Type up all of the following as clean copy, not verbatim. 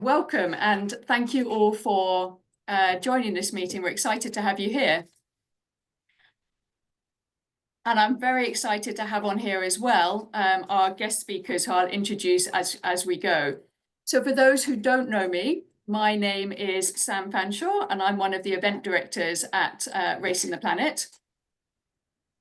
Welcome and thank you all for joining this meeting. We're excited to have you here. And I'm very excited to have on here as well our guest speakers who I'll introduce as we go. So for those who don't know me, my name is Sam Fanshawe and I'm one of the event directors at Racing the Planet.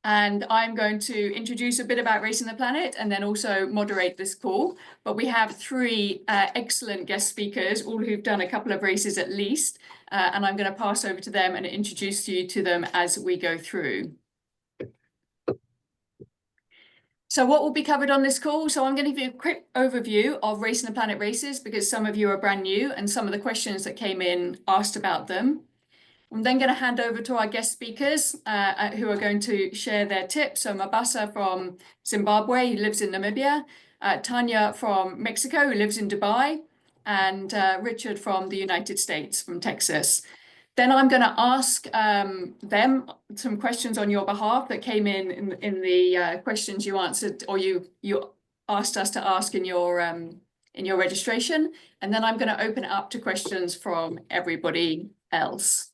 And I'm going to introduce a bit about Racing the Planet and then also moderate this call. But we have three excellent guest speakers, all who've done a couple of races at least. And I'm going to pass over to them and introduce you to them as we go through. So what will be covered on this call? So I'm going to give you a quick overview of Racing the Planet races because some of you are brand new and some of the questions that came in asked about them. I'm then going to hand over to our guest speakers who are going to share their tips. So Mabasa from Zimbabwe, who lives in Namibia, Tania from Mexico, who lives in Dubai, and Richard from the United States, from Texas. Then I'm going to ask them some questions on your behalf that came in the questions you answered or you asked us to ask in your registration. And then I'm going to open it up to questions from everybody else.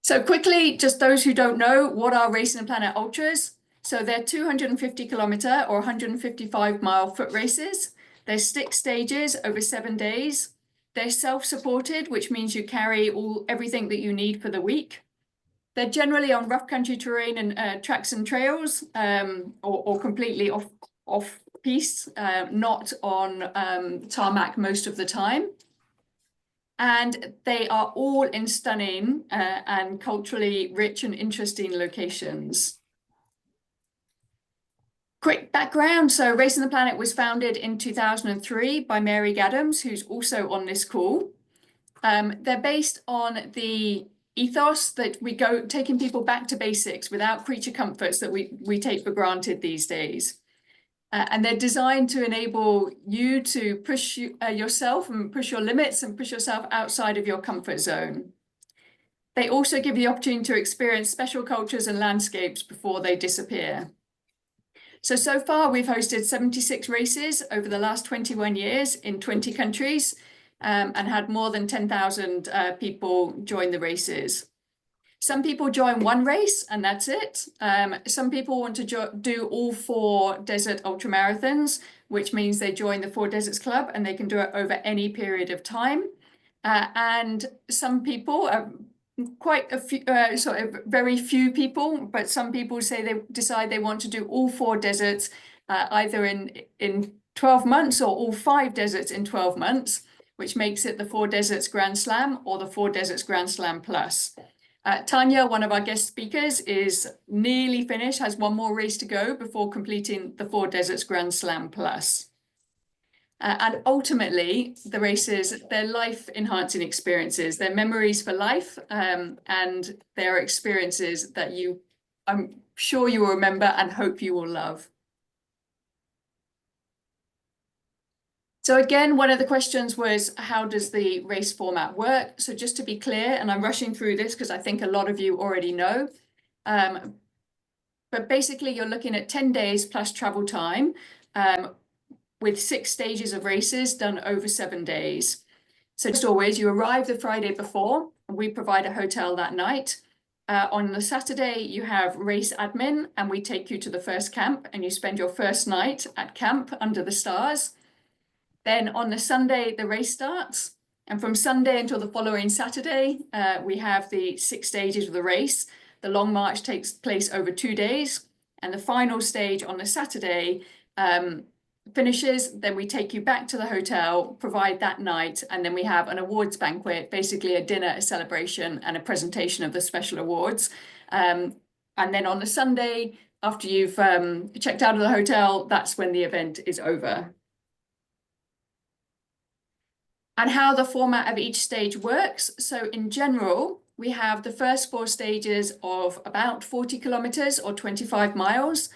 So quickly, just those who don't know, what are Racing the Planet Ultras? So they're 250 kilometer or 155 mile foot races. There's 6 stages over 7 days. They're self-supported, which means you carry everything that you need for the week. They're generally on rough country terrain and tracks and trails or completely off piste, not on tarmac most of the time. And they are all in stunning and culturally rich and interesting locations. Quick background. So Racing the Planet was founded in 2003 by Mary Gaddams, who's also on this call. They're based on the ethos that we go taking people back to basics without creature comforts that we take for granted these days. And they're designed to enable you to push yourself and push your limits and push yourself outside of your comfort zone. They also give you the opportunity to experience special cultures and landscapes before they disappear. So far, we've hosted 76 races over the last 21 years in 20 countries and had more than 10,000 people join the races. Some people join one race and that's it. Some people want to do all 4 desert ultramarathons, which means they join the 4 Deserts Club and they can do it over any period of time. And some people, quite a few, very few people, but some people say they decide they want to do all 4 deserts either in 12 months or all 5 deserts in 12 months, which makes it the 4 Deserts Grand Slam or the 4 Deserts Grand Slam Plus. Tania, one of our guest speakers, is nearly finished, has 1 more race to go before completing the 4 Deserts Grand Slam Plus. And ultimately, the races, they're life-enhancing experiences. They're memories for life, and they're experiences that I'm sure you will remember and hope you will love. So again, one of the questions was, how does the race format work? So just to be clear, and I'm rushing through this because I think a lot of you already know, but basically you're looking at 10 days plus travel time with 6 stages of races done over 7 days. So as always, you arrive the Friday before, and we provide a hotel that night. On the Saturday, you have race admin, and we take you to the first camp, and you spend your first night at camp under the stars. Then on the Sunday, the race starts. And from Sunday until the following Saturday, we have the 6 stages of the race. The long march takes place over 2 days. And the final stage on the Saturday finishes. Then we take you back to the hotel, provide that night. And then we have an awards banquet, basically a dinner, a celebration, and a presentation of the special awards. And then on the Sunday, after you've checked out of the hotel, that's when the event is over. And how the format of each stage works. So in general, we have the first 4 stages of about 40 kilometers or 25 miles.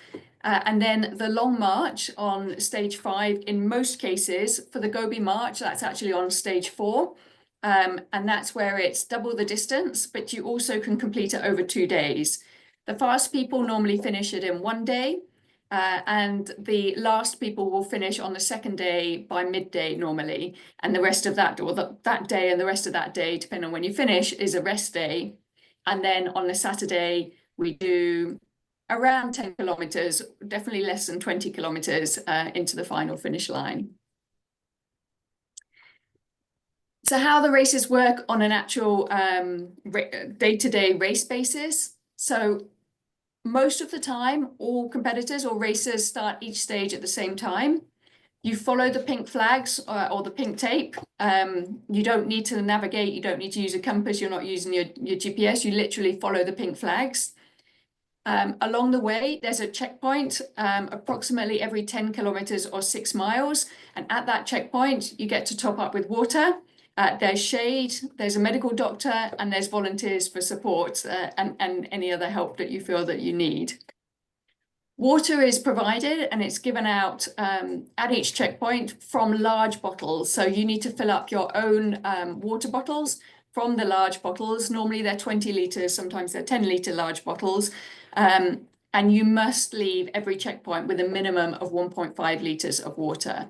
And then the long march on stage 5, in most cases, for the Gobi March, that's actually on stage 4. And that's where it's double the distance, but you also can complete it over 2 days. The fast people normally finish it in 1 day. and the last people will finish on the second day by midday normally, and the rest of that, or that day and the rest of that day, depending on when you finish, is a rest day. And then on the Saturday, we do around 10 kilometers, definitely less than 20 kilometers into the final finish line. So how the races work on an actual day-to-day race basis. So most of the time, all competitors or racers start each stage at the same time. You follow the pink flags or the pink tape. You don't need to navigate. You don't need to use a compass. You're not using your GPS. You literally follow the pink flags. Along the way, there's a checkpoint approximately every 10 kilometers or 6 miles. And at that checkpoint, you get to top up with water. There's shade, there's a medical doctor, and there's volunteers for support and any other help that you feel that you need. Water is provided and it's given out at each checkpoint from large bottles. So you need to fill up your own water bottles from the large bottles. Normally they're 20 litres, sometimes they're 10-litre large bottles. And you must leave every checkpoint with a minimum of 1.5 litres of water.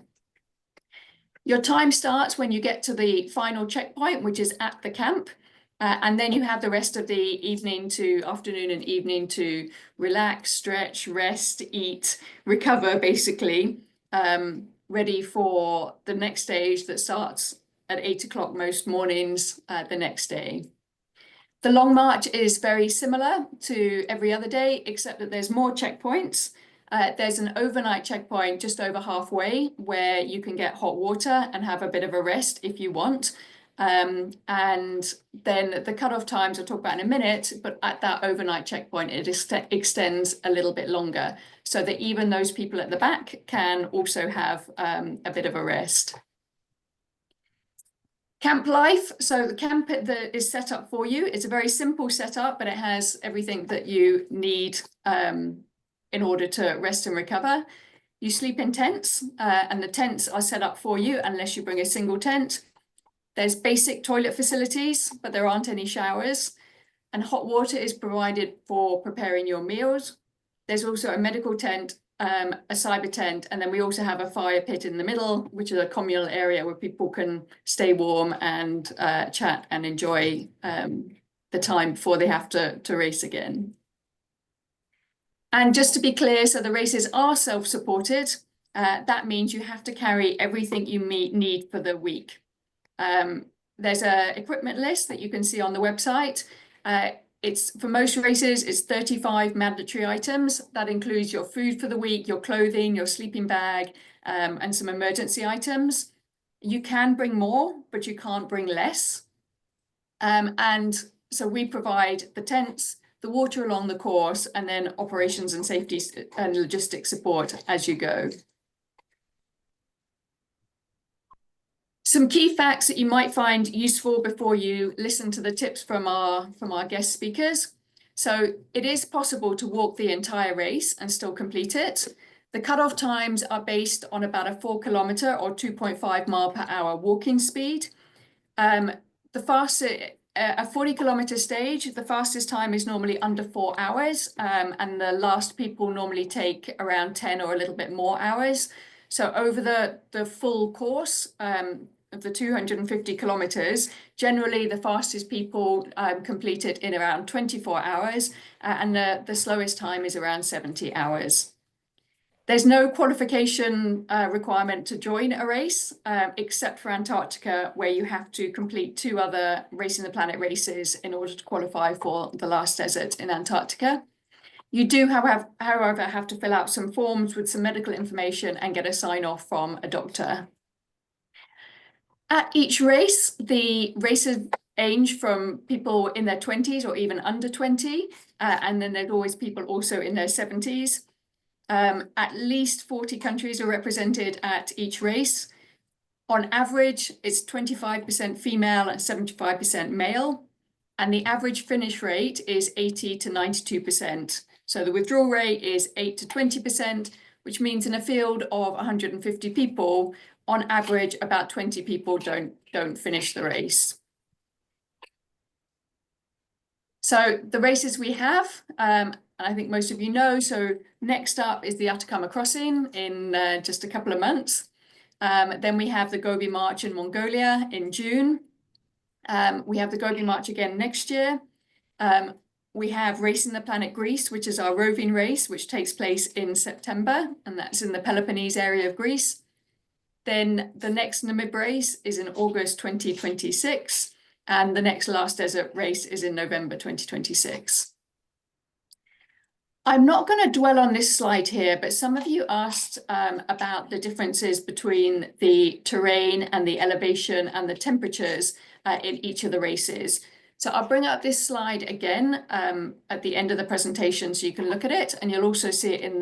Your time starts when you get to the final checkpoint, which is at the camp. And then you have the rest of the afternoon and evening to relax, stretch, rest, eat, recover, basically, ready for the next stage that starts at 8 o'clock most mornings the next day. The long march is very similar to every other day, except that there's more checkpoints. There's an overnight checkpoint just over halfway where you can get hot water and have a bit of a rest if you want. And then the cutoff times I'll talk about in a minute, but at that overnight checkpoint, it extends a little bit longer so that even those people at the back can also have a bit of a rest. Camp life. So the camp that is set up for you, it's a very simple setup, but it has everything that you need in order to rest and recover. You sleep in tents, and the tents are set up for you unless you bring a single tent. There's basic toilet facilities, but there aren't any showers, and hot water is provided for preparing your meals. There's also a medical tent, a cyber tent, and then we also have a fire pit in the middle, which is a communal area where people can stay warm and chat and enjoy the time before they have to race again. And just to be clear, so the races are self-supported. That means you have to carry everything you need for the week. There's an equipment list that you can see on the website. It's for most races, it's 35 mandatory items. That includes your food for the week, your clothing, your sleeping bag, and some emergency items. You can bring more, but you can't bring less. And so we provide the tents, the water along the course, and then operations and safety and logistics support as you go. Some key facts that you might find useful before you listen to the tips from our guest speakers. So it is possible to walk the entire race and still complete it. The cutoff times are based on about a 4 kilometer or 2.5 mile per hour walking speed. A 40 kilometer stage, the fastest time is normally under 4 hours, and the last people normally take around 10 or a little bit more hours. So over the full course of the 250 kilometers, generally the fastest people complete it in around 24 hours, and the slowest time is around 70 hours. There's no qualification requirement to join a race, except for Antarctica, where you have to complete 2 other Racing the Planet races in order to qualify for the last desert in Antarctica. You do, however, have to fill out some forms with some medical information and get a sign-off from a doctor. At each race, the races range from people in their 20s or even under 20, and then there's always people also in their 70s. At least 40 countries are represented at each race. On average, it's 25% female and 75% male, and the average finish rate is 80 to 92%. So the withdrawal rate is 8 to 20%, which means in a field of 150 people, on average, about 20 people don't finish the race. So the races we have, and I think most of you know, so next up is the Atacama Crossing in just a couple of months. Then we have the Gobi March in Mongolia in June. We have the Gobi March again next year. We have Racing the Planet Greece, which is our roving race, which takes place in September, and that's in the Peloponnese area of Greece. Then the next Namib race is in August 2026. And the next last desert race is in November 2026. I'm not going to dwell on this slide here, but some of you asked about the differences between the terrain and the elevation and the temperatures in each of the races. So I'll bring up this slide again at the end of the presentation so you can look at it, and you'll also see it in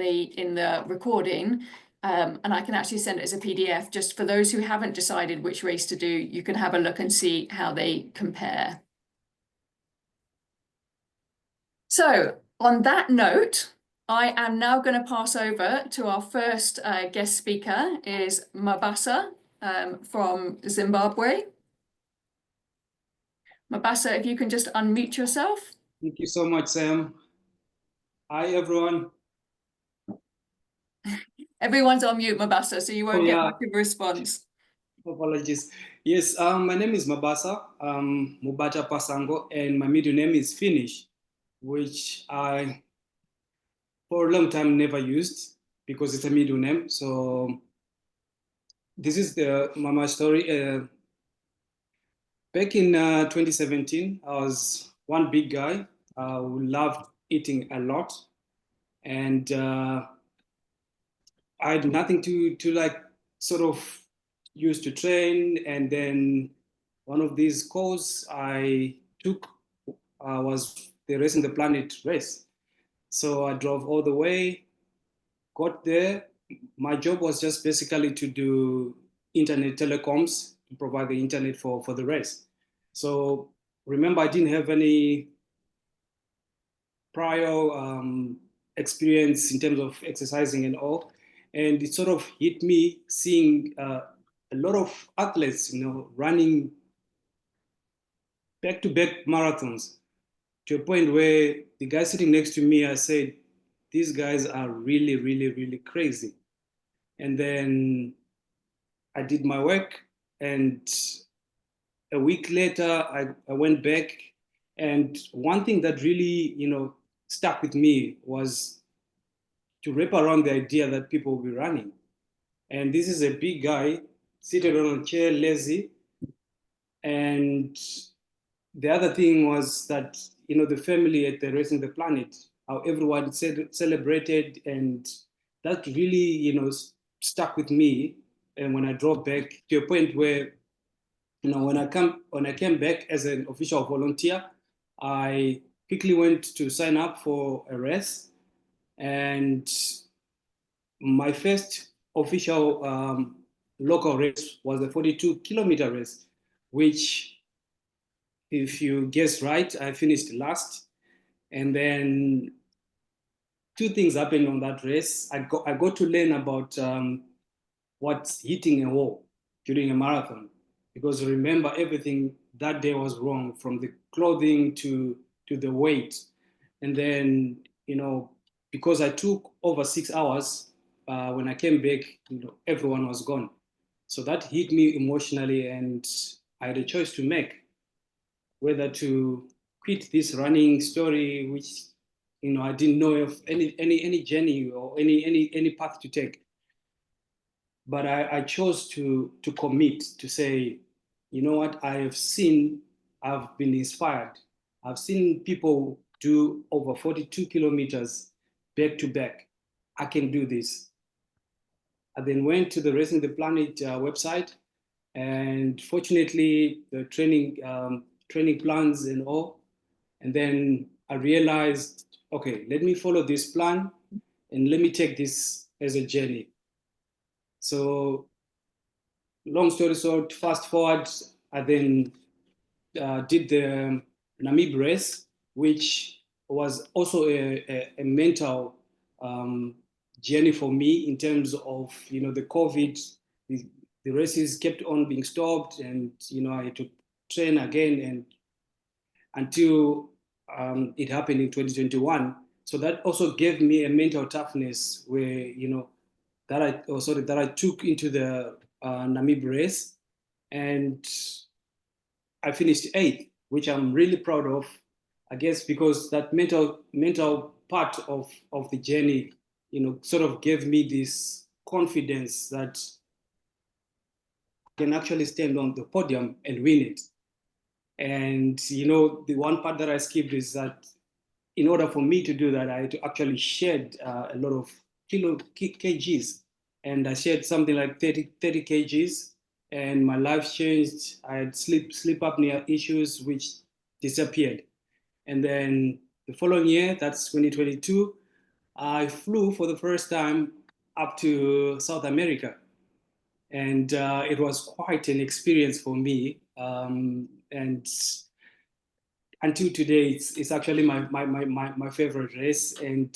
the recording. And I can actually send it as a PDF just for those who haven't decided which race to do. You can have a look and see how they compare. So on that note, I am now going to pass over to our first guest speaker, is Mabasa from Zimbabwe. Mabasa, if you can just unmute yourself. Thank you so much, Sam. Hi, everyone. Everyone's on mute, Mabasa, so you won't get much of a response. Apologies. Yes, my name is Mabasa, Mubata Pasango, and my middle name is Finnish, which I, for a long time, never used because it's a middle name. So this is my story. Back in 2017, I was one big guy who loved eating a lot, and I had nothing to like sort of use to train. And then one of these calls I took was the Racing the Planet race. So I drove all the way, got there. My job was just basically to do internet telecoms, to provide the internet for the race. So remember, I didn't have any prior experience in terms of exercising and all. And it sort of hit me seeing a lot of athletes, running back-to-back marathons, to a point where the guy sitting next to me, I said, these guys are really, really, really crazy. And then I did my work, and a week later, I went back. And one thing that really, stuck with me was to wrap around the idea that people will be running. And this is a big guy seated on a chair, lazy. And the other thing was that, the family at the Racing the Planet, how everyone celebrated, and that really, stuck with me. And when I drove back, to a point where, when I came back as an official volunteer, I quickly went to sign up for a race. And my first official local race was the 42-kilometer race, which, if you guess right, I finished last. And then two things happened on that race. I got to learn about what's hitting a wall during a marathon, because remember, everything that day was wrong, from the clothing to the weight. And then, because I took over 6 hours, when I came back, everyone was gone. So that hit me emotionally, and I had a choice to make, whether to quit this running story, which I didn't know of any journey or any path to take. But I chose to commit, to say, you know what, I've been inspired. I've seen people do over 42 kilometers back to back. I can do this. I then went to the Racing the Planet website, and fortunately, the training plans and all. And then I realized, okay, let me follow this plan and let me take this as a journey. So, long story short, fast forward, I then did the Namib Race, which was also a mental journey for me, in terms of, the COVID. The races kept on being stopped, and I had to train again, and until it happened in 2021. So that also gave me a mental toughness where, you know, that I took into the Namib race, and I finished 8th, which I'm really proud of. I guess because that mental part of the journey, you know, sort of gave me this confidence that I can actually stand on the podium and win it. And you know, the one part that I skipped is that in order for me to do that, I had to actually shed a lot of kgs, and I shed something like 30 kgs, and my life changed. I had sleep apnea issues, which disappeared. And then the following year, that's 2022, I flew for the first time up to South America. And it was quite an experience for me. And until today, it's actually my favorite race. And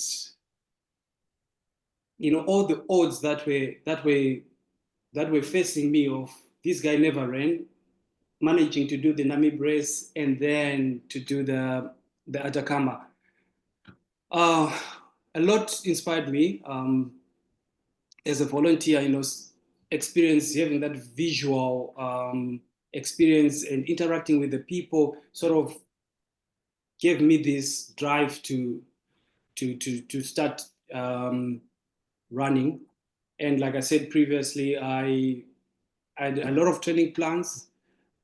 you know, all the odds that were facing me of this guy never ran, managing to do the Namib race and then to do the Atacama. A lot inspired me as a volunteer, you know, experience having that visual experience and interacting with the people sort of gave me this drive to start running. And like I said previously, I had a lot of training plans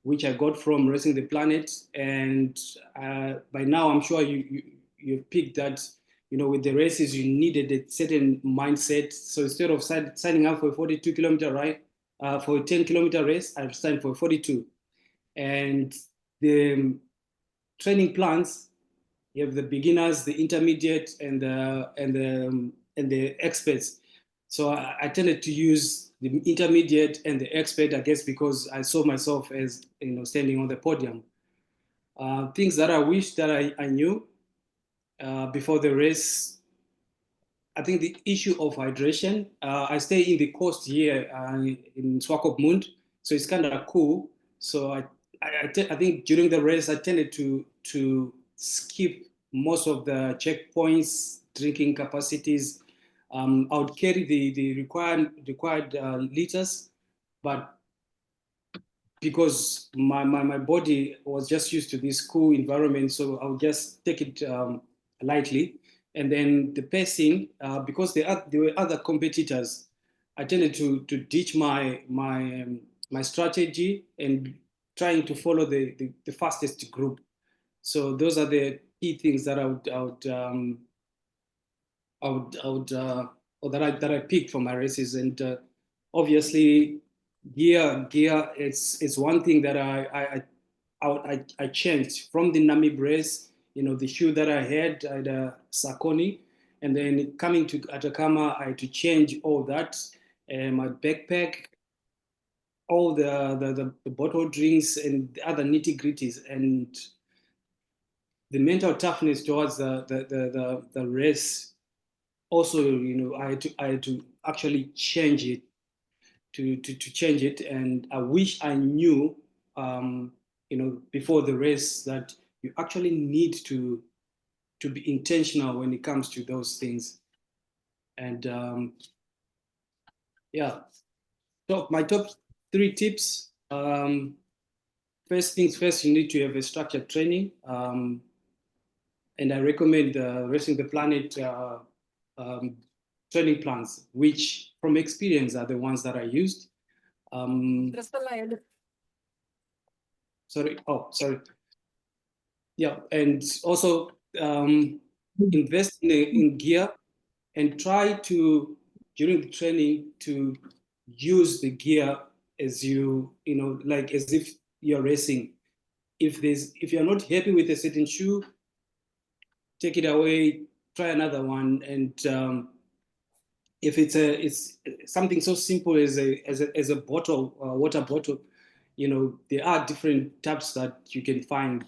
which I got from Racing the Planet. And by now, I'm sure you've picked that, you know, with the races, you needed a certain mindset. So instead of signing up for a 42-kilometer ride, for a 10-kilometer race, I've signed for 42. And the training plans, you have the beginners, the intermediate, and the experts. So I tended to use the intermediate and the expert, I guess, because I saw myself as, you know, standing on the podium. Things that I wish that I knew before the race. I think the issue of hydration. I stay in the coast here in Swakopmund, so it's kind of cool. So I think during the race I tended to skip most of the checkpoints, drinking capacities. I would carry the required liters, but because my body was just used to this cool environment, so I would just take it lightly. And then the pacing, because there were other competitors, I tended to ditch my strategy and trying to follow the fastest group. So those are the key things that I would or that I picked for my races. And obviously gear it's one thing that I changed from the Namib race. You know, the shoe that I had a Saucony, and then coming to Atacama, I had to change all that. My backpack, all the bottle drinks and the other nitty gritties, and the mental towards the race. Also, you know, I had to actually change it to change it. And I wish I knew, you know, before the race that you actually need to be intentional when it comes to those things. And yeah, so my top 3 tips. First things first, you need to have a structured training. And I recommend Racing the Planet um, training plans, which from experience are the ones that I used. Sorry. Yeah, and also invest in gear and try to, during the training, to use the gear as you know, like as if you're racing. If you're not happy with a certain shoe, take it away, try another one. And if it's something so simple as a bottle, water bottle, you know, there are different types that you can find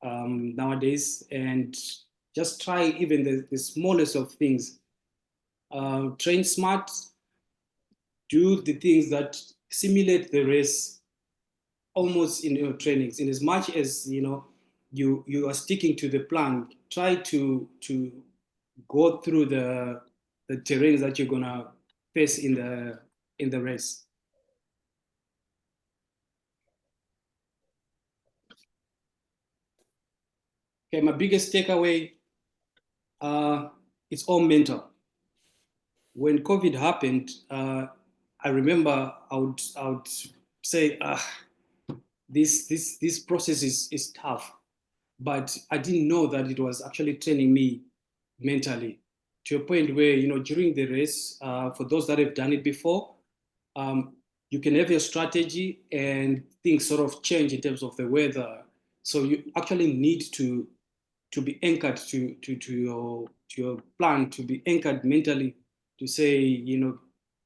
nowadays. And just try even the smallest of things. Train smart, do the things that simulate the race almost in your trainings, in as much as, you know, you are sticking to the plan. Try to go through the terrains that you're gonna face in the race. Okay, my biggest takeaway, it's all mental. When COVID happened, I remember I would say, this process is tough, but I didn't know that it was actually training me mentally to a point where, during the race, for those that have done it before, you can have your strategy and things sort of change in terms of the weather. So you actually need to be anchored to your plan, to be anchored mentally, to say,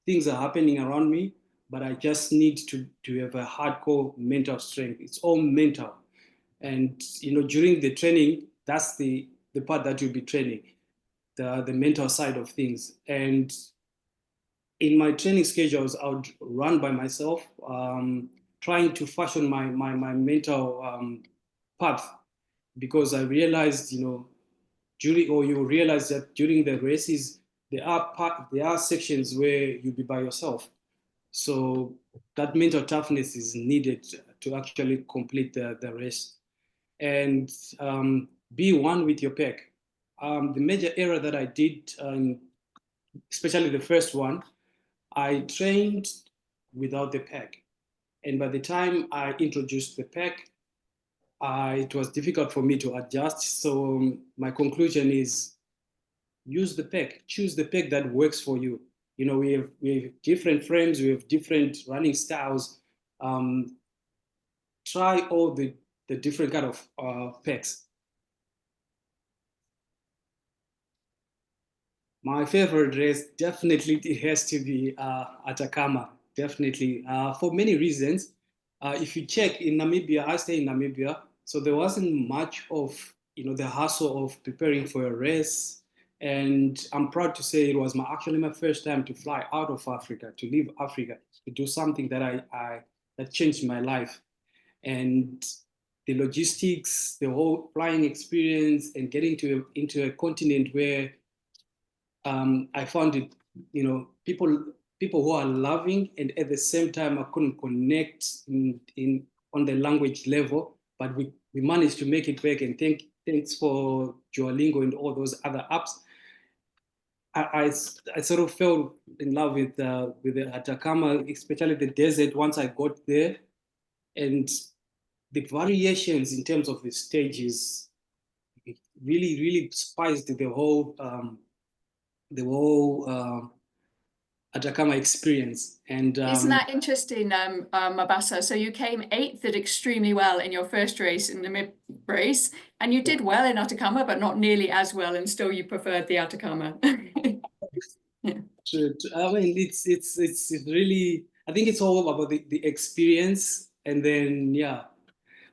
things are happening around me, but I just need to have a hardcore mental strength. It's all mental. And during the training, that's the part that you'll be training, the mental side of things. And in my training schedules, I would run by myself, trying to fashion my mental path, because I realized, you realize that during the races, there are sections where you'll be by yourself. So that mental toughness is needed to actually complete the race. And be one with your pack. The major error that I did, especially the first one, I trained without the pack. And by the time I introduced the pack, it was difficult for me to adjust. So my conclusion is, use the pack. Choose the pack that works for you. We have different frames, we have different running styles. Try all the different kind of packs. My favorite race, definitely it has to be Atacama, definitely, for many reasons. If you check in Namibia, I stay in Namibia, so there wasn't much of the hassle of preparing for a race. And I'm proud to say it was actually my first time to fly out of Africa, to leave Africa, to do something that that changed my life. And the logistics, the whole flying experience, and getting into a continent where I found it, people who are loving, and at the same time I couldn't connect on the language level, but we managed to make it work. And thanks for Duolingo and all those other apps. I sort of fell in love with the Atacama, especially the desert once I got there, and the variations in terms of the stages really spiced the whole Atacama experience. And Isn't that interesting, Mabasa? So you came 8th, did extremely well in your first race in the Namib race, and you did well in Atacama, but not nearly as well, and still you preferred the Atacama. Yeah. I mean, it's really, I think it's all about the experience. And then, yeah,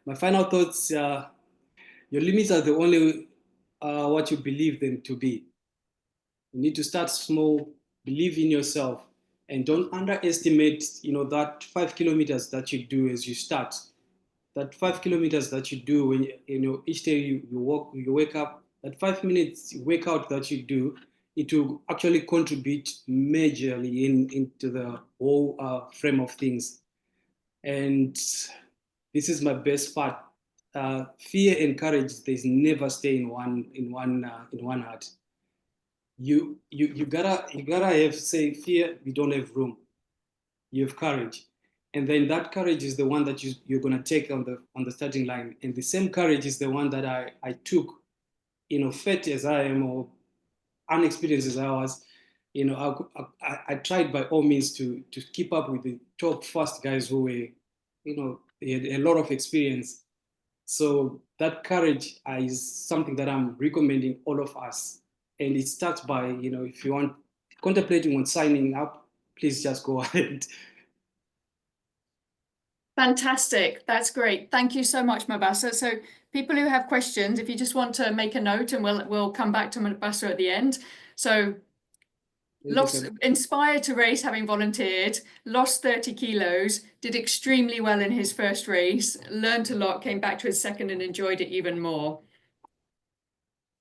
my final thoughts, your limits are the only what you believe them to be. You need to start small, believe in yourself, and don't underestimate, that 5 kilometers that you do as you start. That 5 kilometers that you do when each day you walk, you wake up, that 5 minutes workout that you do, it will actually contribute majorly into the whole frame of things. And this is my best part. Fear and courage, there's never stay in one heart. You gotta have, say, fear, you don't have room. You have courage, and then that courage is the one that you're gonna take on the starting line. And the same courage is the one that I took, fit as I am, or unexperienced as I was. I tried by all means to keep up with the top fast guys who were, they had a lot of experience. So that courage is something that I'm recommending all of us. And it starts by, if you want, contemplating on signing up, please just go ahead. Fantastic. That's great. Thank you so much, Mabasa. So people who have questions, if you just want to make a note, and we'll come back to Mabasa at the end. So Thank you so much. Inspired to race, having volunteered, lost 30 kilos, did extremely well in his first race, learned a lot, came back to his second and enjoyed it even more.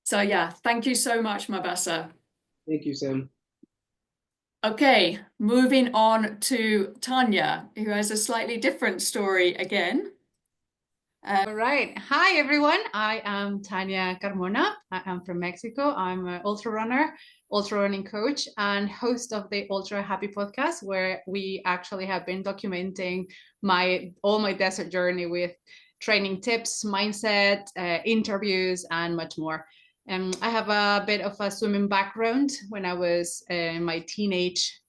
So yeah, thank you so much, Mabasa. Thank you, Sam. Okay, moving on to Tanya, who has a slightly different story again. All right. Hi, everyone. I am Tania Carmona. I am from Mexico. I'm an ultra runner, ultra running coach, and host of the Ultra Happy podcast, where we actually have been documenting all my desert journey with training tips, mindset, interviews, and much more. I have a bit of a swimming background when I was in my teen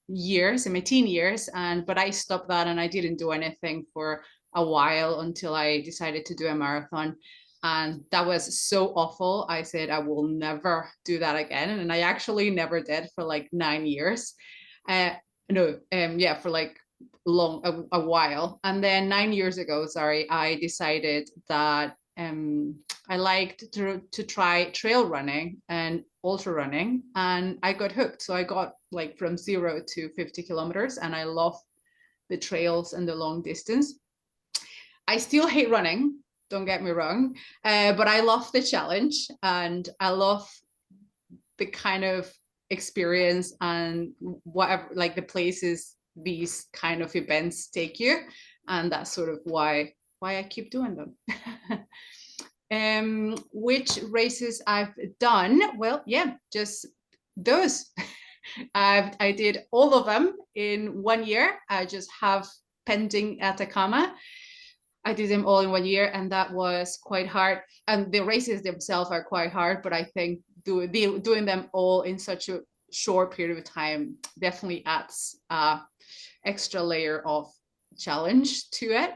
years, but I stopped that and I didn't do anything for a while until I decided to do a marathon. And that was so awful. I said, I will never do that again. And I actually never did for like 9 years. For like a while. And then 9 years ago, I decided that I liked to try trail running and ultra running, and I got hooked. So I got like from 0 to 50 kilometers, and I love the trails and the long distance. I still hate running, don't get me wrong, but I love the challenge and I love the kind of experience and whatever, like the places these kind of events take you. And that's sort of why I keep doing them. Which races I've done? Well, yeah, just those. I did all of them in 1 year. I just have pending Atacama. I did them all in 1 year, and that was quite hard. And the races themselves are quite hard, but I think doing them all in such a short period of time definitely adds an extra layer of challenge to it.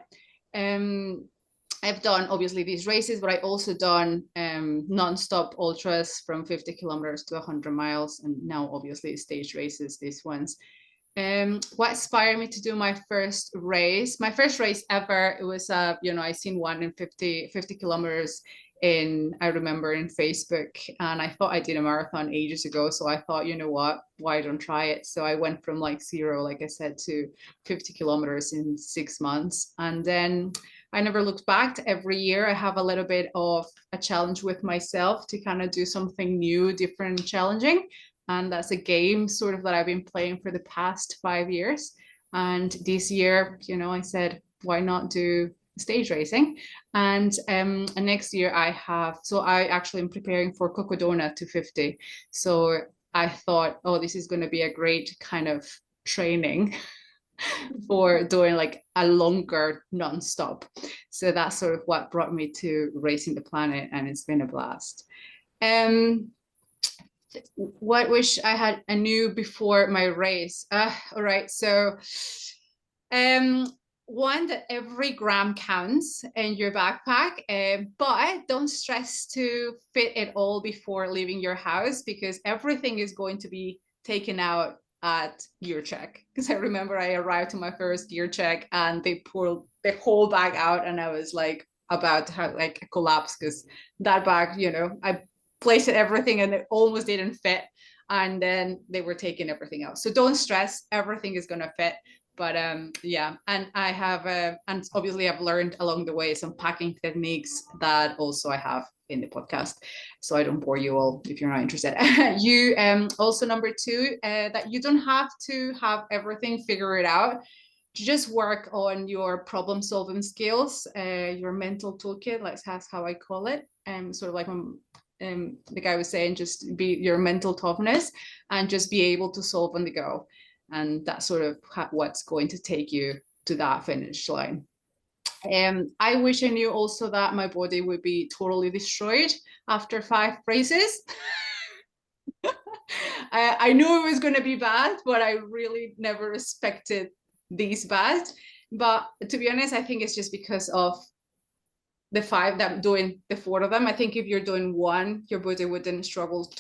I've done obviously these races, but I also done non-stop ultras from 50 kilometers to 100 miles, and now obviously stage races, these ones. What inspired me to do my first race ever, it was I seen one in 50 kilometers I remember in Facebook, and I thought I did a marathon ages ago, so I thought, you know what, why don't try it? So I went from like 0, like I said, to 50 kilometers in 6 months, and then I never looked back. Every year I have a little bit of a challenge with myself to kind of do something new, different, challenging. And that's a game sort of that I've been playing for the past 5 years. And this year, I said, why not do stage racing? And next year I actually am preparing for Cocodona 250. So I thought, oh, this is going to be a great kind of training for doing like a longer non-stop. So that's sort of what brought me to Racing the Planet, and it's been a blast. What wish I had I knew before my race? All right, so one, that every gram counts in your backpack, but don't stress to fit it all before leaving your house, because everything is going to be taken out at gear check. Because I remember I arrived to my first gear check and they pulled the whole bag out, and I was like about to have like a collapse, because that bag, I placed everything and it almost didn't fit, and then they were taking everything out. So don't stress, everything is gonna fit. But yeah, and I have and obviously I've learned along the way some packing techniques that also I have in the podcast, so I don't bore you all if you're not interested. You also, number 2, that you don't have to have everything figured out. Just work on your problem solving skills, your mental toolkit, that's how I call it. Sort of like the guy was saying, just be your mental toughness and just be able to solve on the go. And that's sort of what's going to take you to that finish line. I wish I knew also that my body would be totally destroyed after 5 races. I knew it was going to be bad, but I really never expected these bad. But to be honest, I think it's just because of the 5 that I'm doing, the 4 of them. I think if you're doing 1, your body wouldn't struggle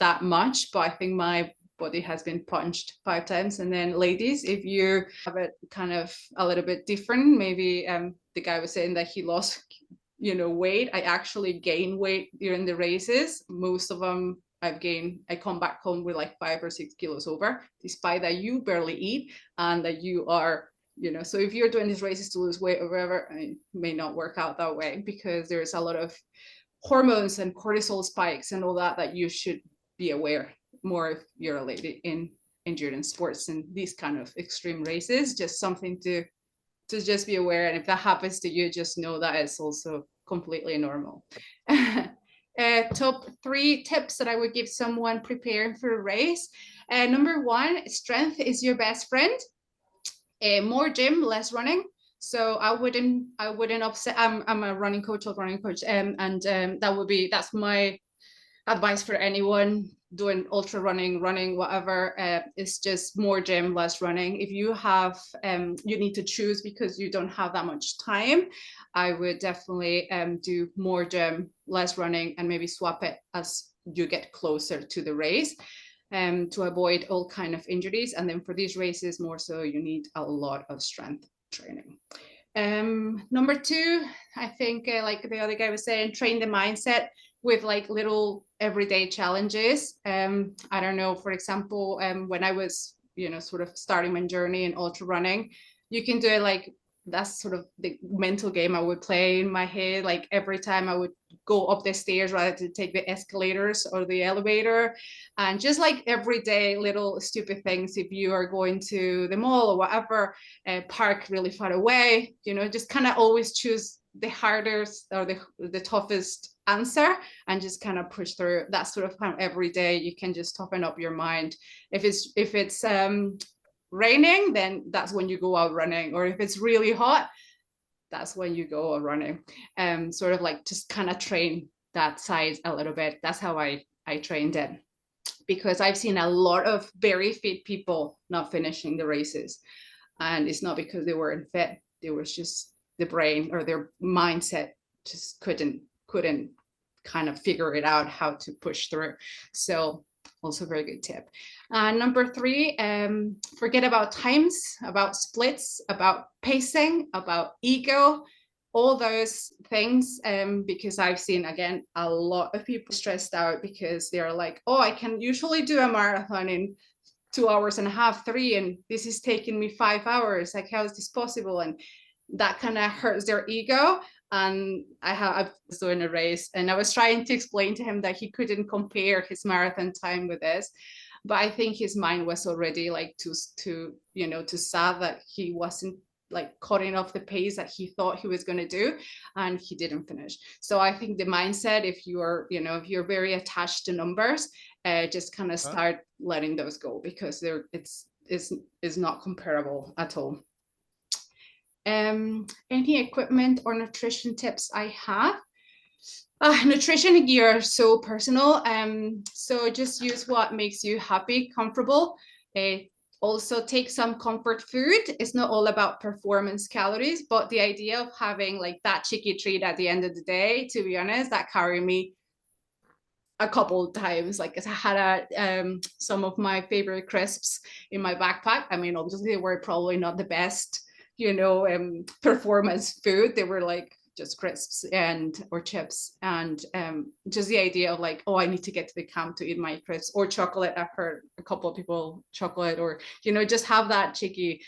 that much, but I think my body has been punched 5 times. And then ladies, if you have it kind of a little bit different, maybe the guy was saying that he lost weight. I actually gained weight during the races. Most of them I come back home with like 5 or 6 kilos over, despite that you barely eat and that you are, you know, so if you're doing these races to lose weight or whatever, it may not work out that way, because there's a lot of hormones and cortisol spikes and all that you should be aware more if you're a lady in endurance sports and these kind of extreme races. Just something to just be aware, and if that happens to you, just know that it's also completely normal. Top 3 tips that I would give someone preparing for a race. Number 1, strength is your best friend. More gym, less running. So I wouldn't upset. I'm a running coach, and that's my advice for anyone doing ultra running, whatever. It's just more gym, less running. If you have, you need to choose because you don't have that much time, I would definitely do more gym, less running, and maybe swap it as you get closer to the race, to avoid all kind of injuries. And then for these races, more so, you need a lot of strength training. Number 2, I think, like the other guy was saying, train the mindset with like little everyday challenges. I don't know, for example, when I was, you know, sort of starting my journey in ultra running, you can do it like, that's sort of the mental game I would play in my head. Like every time I would go up the stairs rather to take the escalators or the elevator, and just like everyday little stupid things. If you are going to the mall or whatever, park really far away, you know, just kind of always choose the hardest or the toughest answer and just kind of push through. That sort of kind of every day you can just toughen up your mind. If it's raining, then that's when you go out running, or if it's really hot, that's when you go out running. Sort of like just kind of train that side a little bit. That's how I trained it, because I've seen a lot of very fit people not finishing the races, and it's not because they weren't fit. It was just the brain or their mindset just couldn't kind of figure it out how to push through. So also very good tip. Number 3, forget about times, about splits, about pacing, about ego, all those things, because I've seen, again, a lot of people stressed out because they're like, oh, I can usually do a marathon in 2.5 hours, 3, and this is taking me 5 hours. Like, how is this possible? And that kind of hurts their ego. And I was doing a race, and I was trying to explain to him that he couldn't compare his marathon time with this, but I think his mind was already like too sad that he wasn't like cutting off the pace that he thought he was going to do, and he didn't finish. So I think the mindset, if you're very attached to numbers, just kind of start letting those go, because it's not comparable at all. Any equipment or nutrition tips I have? Nutrition and gear are so personal. So just use what makes you happy, comfortable. Also take some comfort food. It's not all about performance calories, but the idea of having like that cheeky treat at the end of the day, to be honest, that carried me a couple of times. Like, I had some of my favorite crisps in my backpack. I mean, obviously they were probably not the best, performance food. They were like just crisps or chips, and just the idea of like, oh, I need to get to the camp to eat my crisps, or chocolate. I've heard a couple of people chocolate, or just have that cheeky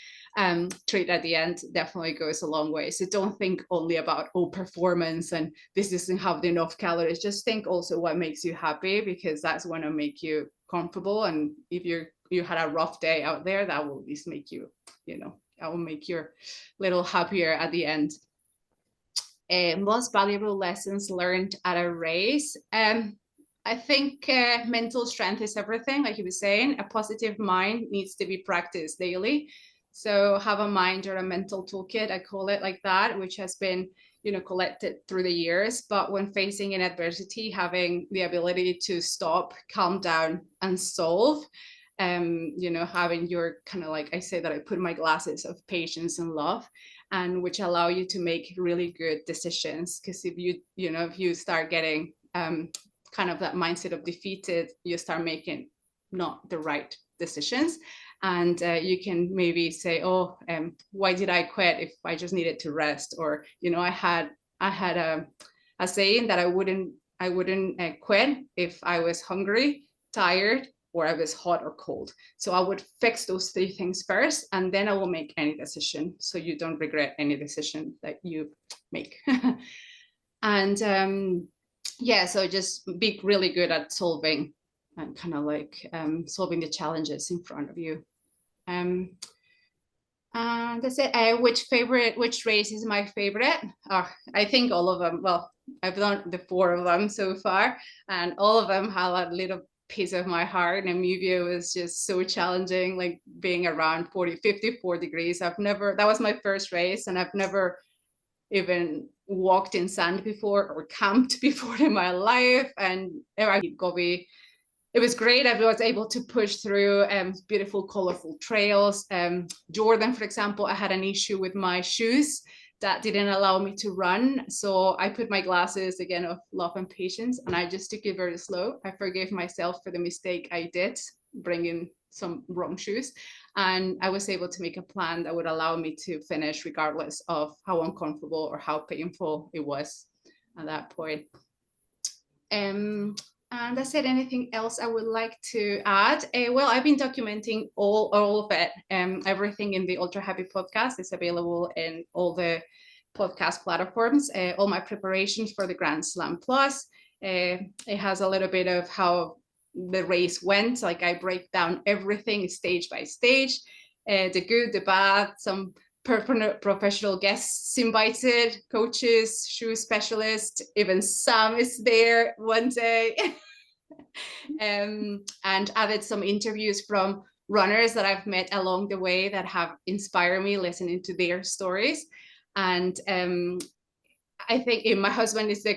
treat at the end definitely goes a long way. So don't think only about performance and this doesn't have enough calories. Just think also what makes you happy, because that's going to make you comfortable. And if you had a rough day out there, that will at least make you that will make you a little happier at the end. Most valuable lessons learned at a race. I think mental strength is everything. Like you were saying, a positive mind needs to be practiced daily. So have a mind or a mental toolkit, I call it like that, which has been collected through the years. But when facing an adversity, having the ability to stop, calm down, and solve. Having your kind of, like I say, that I put my glasses of patience and love, and which allow you to make really good decisions. Because if you start getting kind of that mindset of defeated, you start making not the right decisions, and you can maybe say, oh, why did I quit if I just needed to rest? Or I had a saying that I wouldn't quit if I was hungry. tired, or I was hot or cold. So I would fix those 3 things first, and then I will make any decision, so you don't regret any decision that you make. And yeah, so just be really good at solving and kind of like solving the challenges in front of you. And that's it. Which race is my favorite? I think all of them. Well, I've done the 4 of them so far, and all of them have a little piece of my heart. Namibia was just so challenging, like being around 54 degrees. That was my first race, and I've never even walked in sand before or camped before in my life. And Gobi, it was great. I was able to push through beautiful, colorful trails. Jordan, for example, I had an issue with my shoes that didn't allow me to run. So I put my glasses, again, of love and patience, and I just took it very slow. I forgave myself for the mistake I did, bringing some wrong shoes. And I was able to make a plan that would allow me to finish regardless of how uncomfortable or how painful it was at that point. And that's it. Anything else I would like to add? Well, I've been documenting all of it. Everything in the Ultra Happy podcast is available in all the podcast platforms. All my preparations for the Grand Slam Plus. It has a little bit of how the race went. Like I break down everything stage by stage, the good, the bad, some professional guests invited, coaches, shoe specialists, even Sam is there one day. And added some interviews from runners that I've met along the way that have inspired me, listening to their stories. And I think my husband is the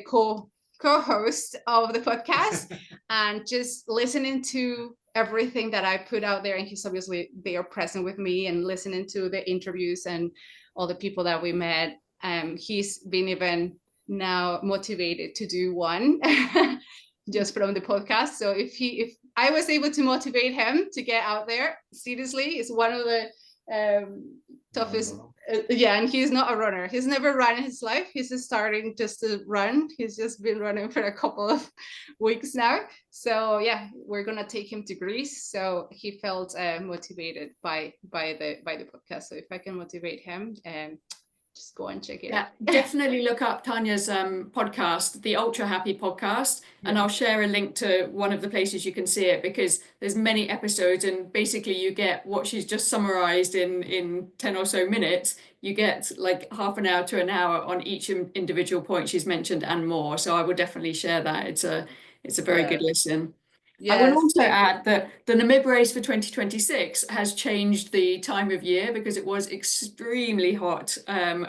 co-host of the podcast, and just listening to everything that I put out there, and he's obviously there present with me and listening to the interviews and all the people that we met. He's been even now motivated to do one just from the podcast. So if I was able to motivate him to get out there, seriously, it's one of the toughest. Yeah, and he's not a runner. He's never run in his life. He's just starting just to run. He's just been running for a couple of weeks now. So yeah, we're gonna take him to Greece. So he felt motivated by the podcast. So if I can motivate him, just go and check it out. Definitely look up Tania's podcast, the Ultra Happy podcast, and I'll share a link to one of the places you can see it, because there's many episodes, and basically you get what she's just summarized in 10 or so minutes. You get like half an hour to an hour on each individual point she's mentioned and more. So I will definitely share that. It's a very good listen. Yes, I will also add that the Namib Race for 2026 has changed the time of year, because it was extremely hot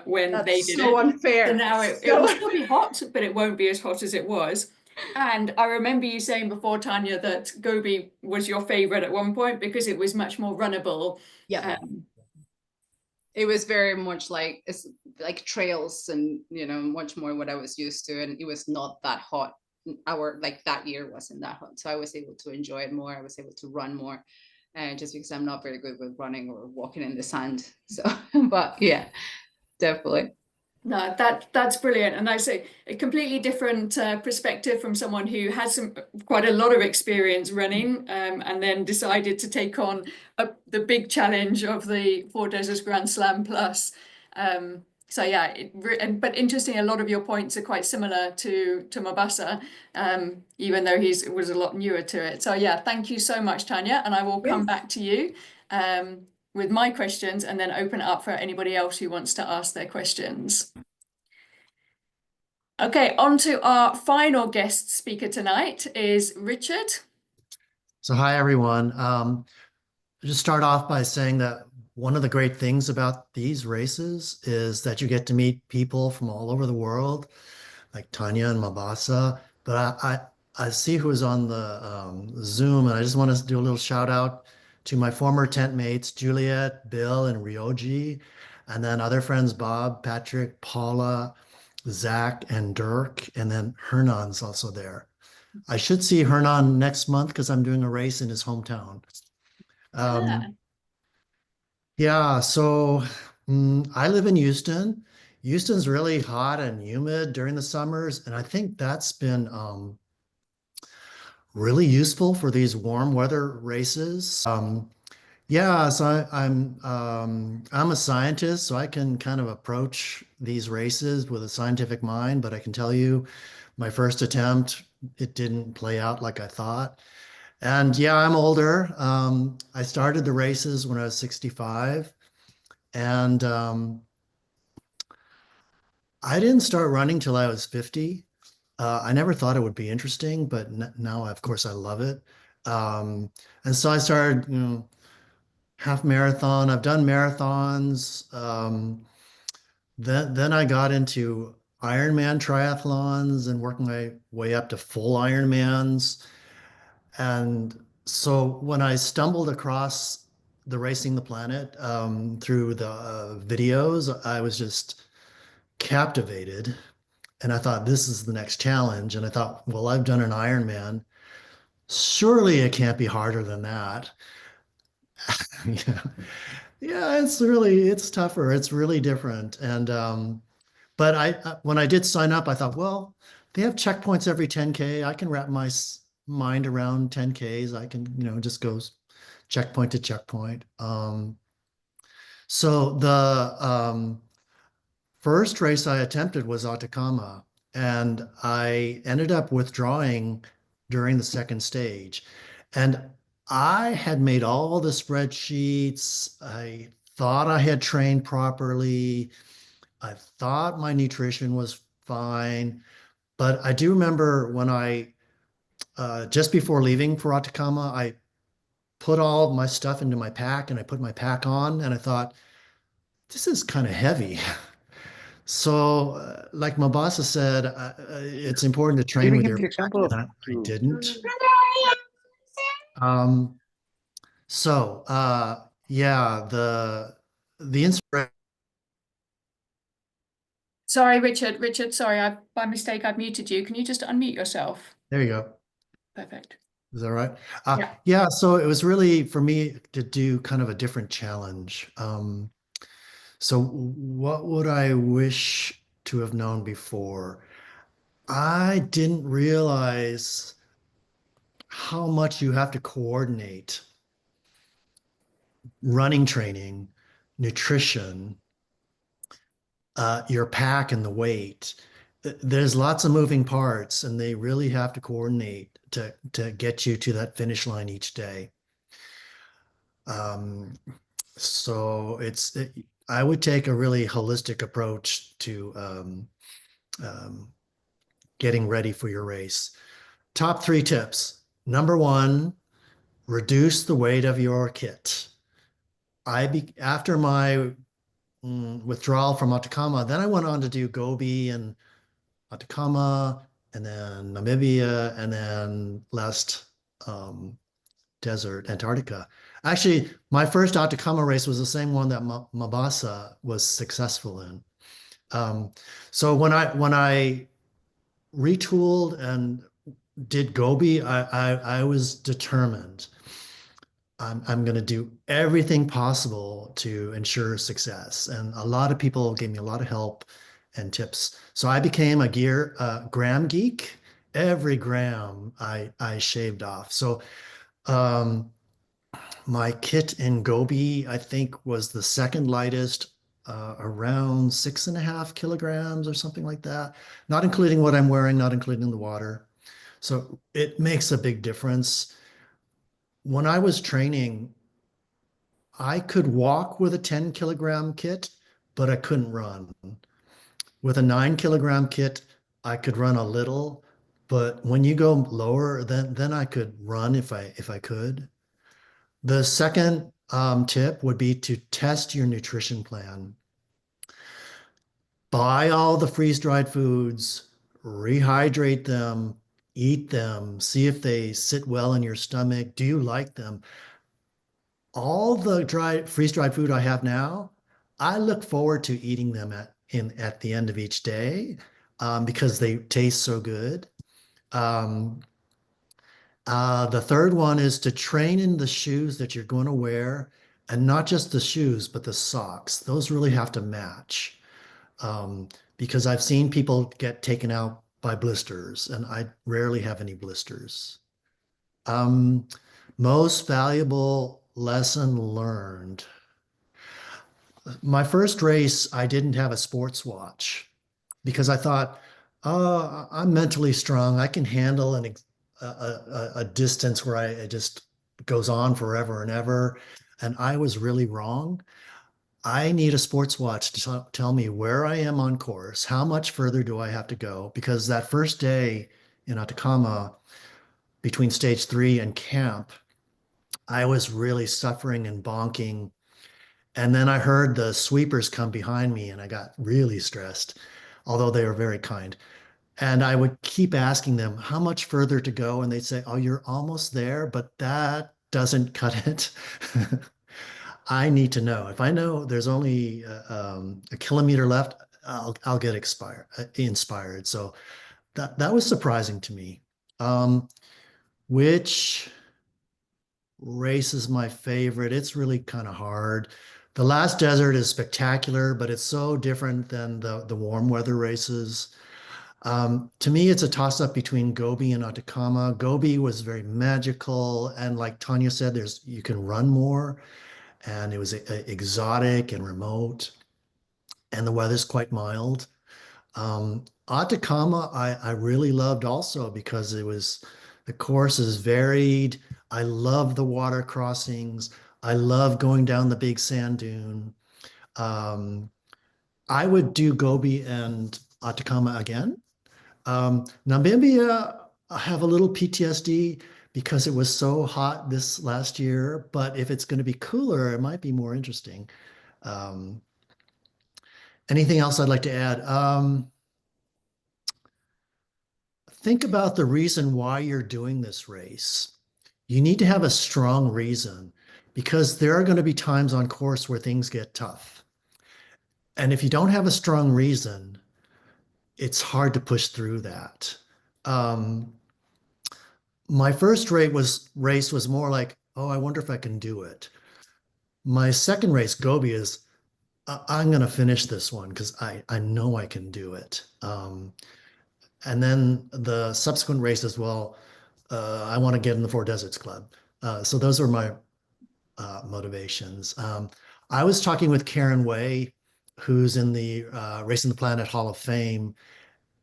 when they did it. So unfair. So now it will still be hot, but it won't be as hot as it was. And I remember you saying before, Tania, that Gobi was your favorite at one point because it was much more runnable. Yeah. It was very much like trails, and much more what I was used to, and it was not that hot. That year wasn't that hot, so I was able to enjoy it more. I was able to run more, just because I'm not very good with running or walking in the sand. So, but yeah, definitely. No, that's brilliant, and I say a completely different perspective from someone who has quite a lot of experience running, and then decided to take on the big challenge of the 4 Deserts Grand Slam Plus. So yeah, but interesting, a lot of your points are quite similar to Mabasa, even though he was a lot newer to it. So yeah, thank you so much, Tania, and I will come back to you with my questions, and then open it up for anybody else who wants to ask their questions. Okay, on to our final guest speaker tonight is Richard. So hi, everyone. I'll just start off by saying that one of the great things about these races is that you get to meet people from all over the world, like Tania and Mabasa. But I see who's on the Zoom, and I just want to do a little shout out to my former tent mates, Juliet, Bill, and Ryoji, and then other friends, Bob, Patrick, Paula, Zach, and Dirk, and then Hernan's also there. I should see Hernan next month because I'm doing a race in his hometown. Yeah, so I live in Houston. Houston's really hot and humid during the summers, and I think that's been really useful for these warm weather races. Yeah, so I'm a scientist, so I can kind of approach these races with a scientific mind, but I can tell you my first attempt, it didn't play out like I thought. And yeah, I'm older. I started the races when I was 65, and I didn't start running till I was 50. I never thought it would be interesting, but now, of course, I love it. Um, and so I started, half marathon. I've done marathons. Then I got into Ironman triathlons and working my way up to full Ironmans. And so when I stumbled across the Racing the Planet through the videos, I was just captivated. And I thought, this is the next challenge. And I thought, well, I've done an Ironman. Surely it can't be harder than that. Yeah. Yeah, it's tougher. It's really different. And but when I did sign up, I thought, well, they have checkpoints every 10K. I can wrap my mind around 10Ks. I can, just go checkpoint to checkpoint. So the first race I attempted was Atacama, and I ended up withdrawing during the second stage. And I had made all the spreadsheets. I thought I had trained properly. I thought my nutrition was fine. But I do remember when just before leaving for Atacama, I put all my stuff into my pack and I put my pack on and I thought, this is kind of heavy. So, like Mabasa said, it's important to train Giving with him your the example of pack, and I two. didn't. So, yeah, the inspiration. Sorry, Richard, sorry, by mistake, I've muted you. Can you just unmute yourself? There you go. Perfect. Is that right? Yeah. Yeah. So it was really for me to do kind of a different challenge. So what would I wish to have known before? I didn't realize how much you have to coordinate running training, nutrition, your pack and the weight. There's lots of moving parts, and they really have to coordinate to get you to that finish line each day. So I would take a really holistic approach to getting ready for your race. Top 3 tips. Number 1, reduce the weight of your kit. After my withdrawal from Atacama, then I went on to do Gobi and Atacama, and then Namibia, and then last desert, Antarctica. Actually, my first Atacama race was the same one that Mabasa was successful in. So when I retooled and did Gobi, I was determined. I'm going to do everything possible to ensure success. And a lot of people gave me a lot of help and tips. So I became a gram geek. Every gram I shaved off. So my kit in Gobi, I think, was the second lightest, around 6.5 kilograms or something like that, not including what I'm wearing, not including the water. So it makes a big difference. When I was training, I could walk with a 10-kilogram kit, but I couldn't run. With a 9-kilogram kit, I could run a little, but when you go lower, then I could run if I could. The second tip would be to test your nutrition plan. Buy all the freeze-dried foods, rehydrate them, eat them, see if they sit well in your stomach. Do you like them? All the freeze-dried food I have now, I look forward to eating them at the end of each day because they taste so good. The third one is to train in the shoes that you're going to wear, and not just the shoes, but the socks. Those really have to match because I've seen people get taken out by blisters, and I rarely have any blisters. Most valuable lesson learned. My first race, I didn't have a sports watch because I thought, oh, I'm mentally strong. I can handle a distance where it just goes on forever and ever. And I was really wrong. I need a sports watch to tell me where I am on course, how much further do I have to go? Because that first day in Atacama, between stage 3 and camp, I was really suffering and bonking. And then I heard the sweepers come behind me and I got really stressed, although they were very kind. And I would keep asking them how much further to go. And they'd say, oh, you're almost there, but that doesn't cut it. I need to know. If I know there's only a kilometer left, I'll get inspired. So that was surprising to me. Which race is my favorite? It's really kind of hard. The last desert is spectacular, but it's so different than the warm weather races. To me, it's a toss-up between Gobi and Atacama. Gobi was very magical, and like Tania said, you can run more, and it was exotic and remote, and the weather's quite mild. Atacama, I really loved also because the course is varied. I love the water crossings. I love going down the big sand dune. I would do Gobi and Atacama again. Namibia, I have a little PTSD because it was so hot this last year, but if it's going to be cooler, it might be more interesting. Um, Anything else I'd like to add? Think about the reason why you're doing this race. You need to have a strong reason because there are going to be times on course where things get tough. And if you don't have a strong reason, it's hard to push through that. My first race was more like, oh, I wonder if I can do it. My second race, Gobi, is I'm going to finish this one because I know I can do it. And then the subsequent race as well, I want to get in the Four Deserts Club. So those are my motivations. I was talking with Karen Way, who's in the Racing the Planet Hall of Fame,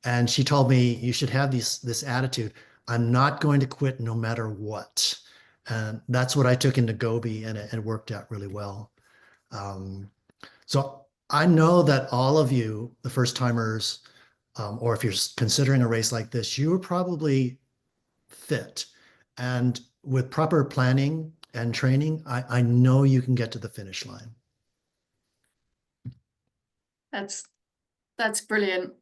and she told me you should have this attitude. I'm not going to quit no matter what. And that's what I took into Gobi, and it worked out really well. So I know that all of you, the first timers, or if you're considering a race like this, you are probably fit. And with proper planning and training, I know you can get to the finish line. That's brilliant.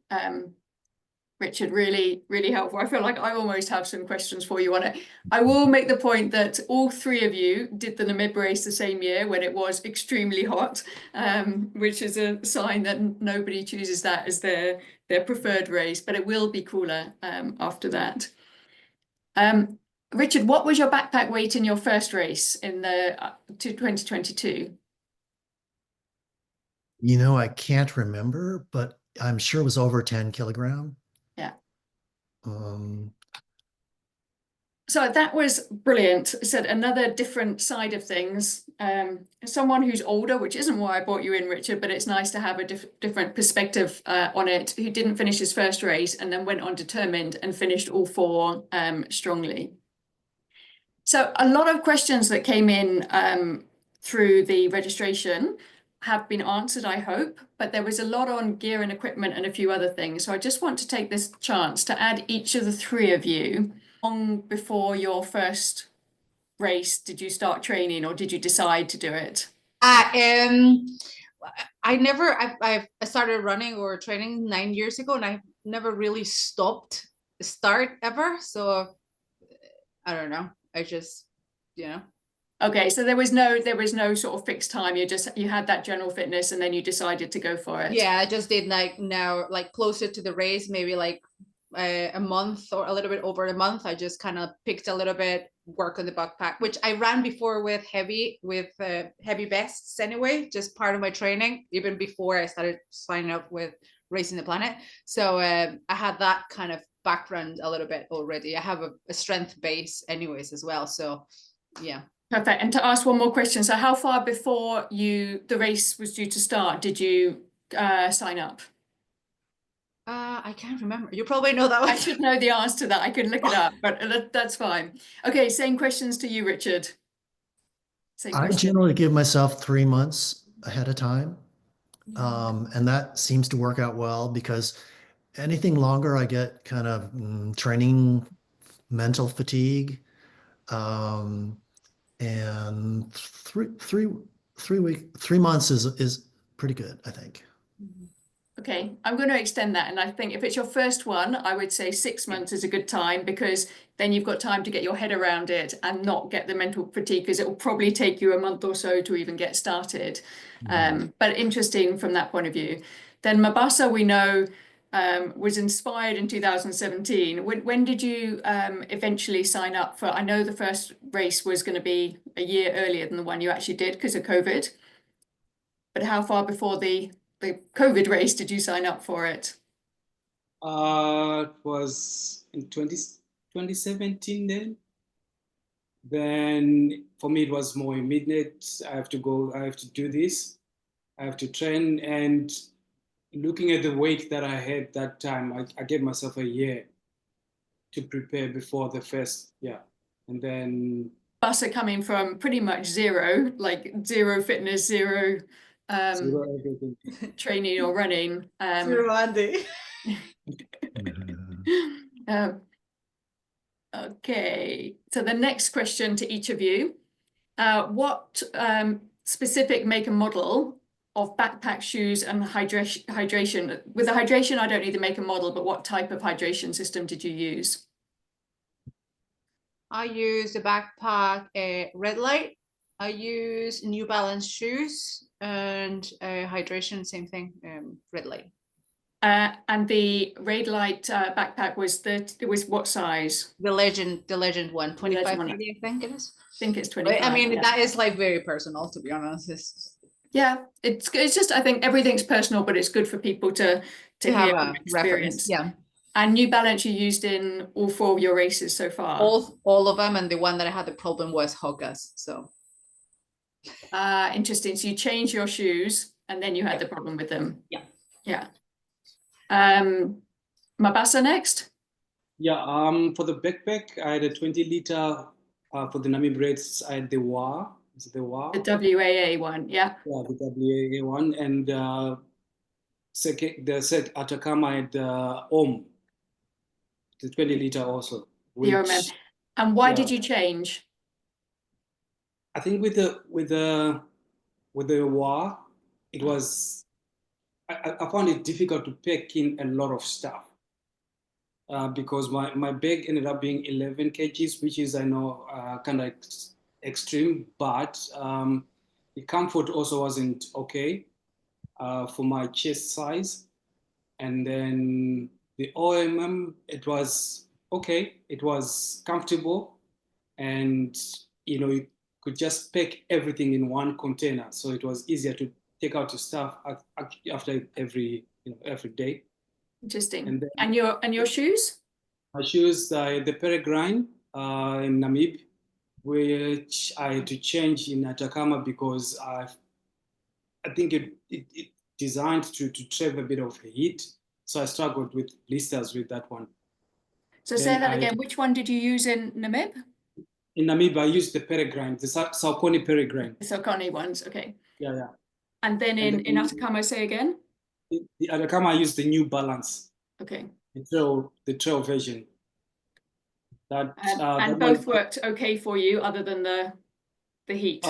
Richard, really, really helpful. I feel like I almost have some questions for you on it. I will make the point that all three of you did the Namib race the same year when it was extremely hot, which is a sign that nobody chooses that as their preferred race, but it will be cooler after that. Richard, what was your backpack weight in your first race in the 2022? You know, I can't remember, but I'm sure it was over 10 kilogram. Yeah. Um, So that was brilliant. Said another different side of things. Someone who's older, which isn't why I brought you in, Richard, but it's nice to have a different perspective on it, who didn't finish his first race and then went on determined and finished all four strongly. So a lot of questions that came in through the registration have been answered, I hope, but there was a lot on gear and equipment and a few other things. So I just want to take this chance to add each of the three of you. Long before your first race, did you start training or did you decide to do it? I started running or training 9 years ago, and I never really start ever. So I don't know. I just, Okay, so there was no sort of fixed time. You had that general fitness and then you decided to go for it. Yeah, I just did like closer to the race, maybe like a month or a little bit over a month. I just kind of picked a little bit, work on the backpack, which I ran before with heavy vests anyway, just part of my training, even before I started signing up with Racing the Planet. So I had that kind of background a little bit already. I have a strength base anyways as well. So yeah. Perfect. And to ask one more question, so how far before the race was due to start did you sign up? I can't remember. You probably know that one. I should know the answer to that. I could look it up, but that's fine. Okay, same questions to you, Richard. Same I question. generally give myself 3 months ahead of time. And that seems to work out well because anything longer, I get kind of training mental fatigue. And 3 months is pretty good, I think. Okay, I'm going to extend that. And I think if it's your first one, I would say 6 months is a good time because then you've got time to get your head around it and not get the mental fatigue because it will probably take you a month or so to even get started. But interesting from that point of view. Then Mabasa, we know, was inspired in 2017. When did you eventually sign up for? I know the first race was going to be a year earlier than the one you actually did because of COVID. But how far before the COVID race did you sign up for it? It was in 2017 then. Then for me, it was more immediate. I have to go, I have to do this. I have to train. And looking at the weight that I had that time, I gave myself a year to prepare before the first, yeah. And then Buster coming from pretty much zero, like zero fitness, zero everything. training or running. Zero Andy. Okay, so the next question to each of you. What specific make and model of backpack shoes and hydration? With the hydration, I don't need to make a model, but what type of hydration system did you use? I use the backpack Red Light. I use New Balance shoes and hydration, same thing, Red Light. And the Red Light backpack was what size? The legend one, 25 one. maybe, I think it is. I think it's 25. I mean, yeah. that is like very personal, to be honest. Yeah, it's just, I think everything's personal, but it's good for people to have hear a from experience. reference. Yeah. And New Balance you used in all 4 of your races so far? All of them, and the one that I had the problem was Hogas. So interesting. So you changed your shoes and then you had the problem with them. Yeah. Yeah. Mabasa next? Yeah, for the backpack, I had a 20-liter. For the Namib Race, I had the WA. Is it the WA? The WAA one, yeah. Yeah, the WAA one. And the set Atacama had OM, the 20-liter also. The RMM. And why did you change? I think with the WA, it was, I found it difficult to pack in a lot of stuff because my bag ended up being 11 kgs, which is, I know, kind of extreme, but the comfort also wasn't okay for my chest size. And then the OMM, it was okay. It was comfortable, and you could just pack everything in one container, so it was easier to take out your stuff after every day. Interesting. And your shoes? My shoes, the Peregrine in Namib, which I had to change in Atacama because I think it designed to trap a bit of heat, so I struggled with blisters with that one. So say that again. Which one did you use in Namib? In Namib, I used the Peregrine, the Saucony Peregrine. The Saucony ones, okay. Yeah. And then in Atacama, say again? The Atacama, I used the New Balance. Okay. The trail version. And both worked okay for you, other than the heat?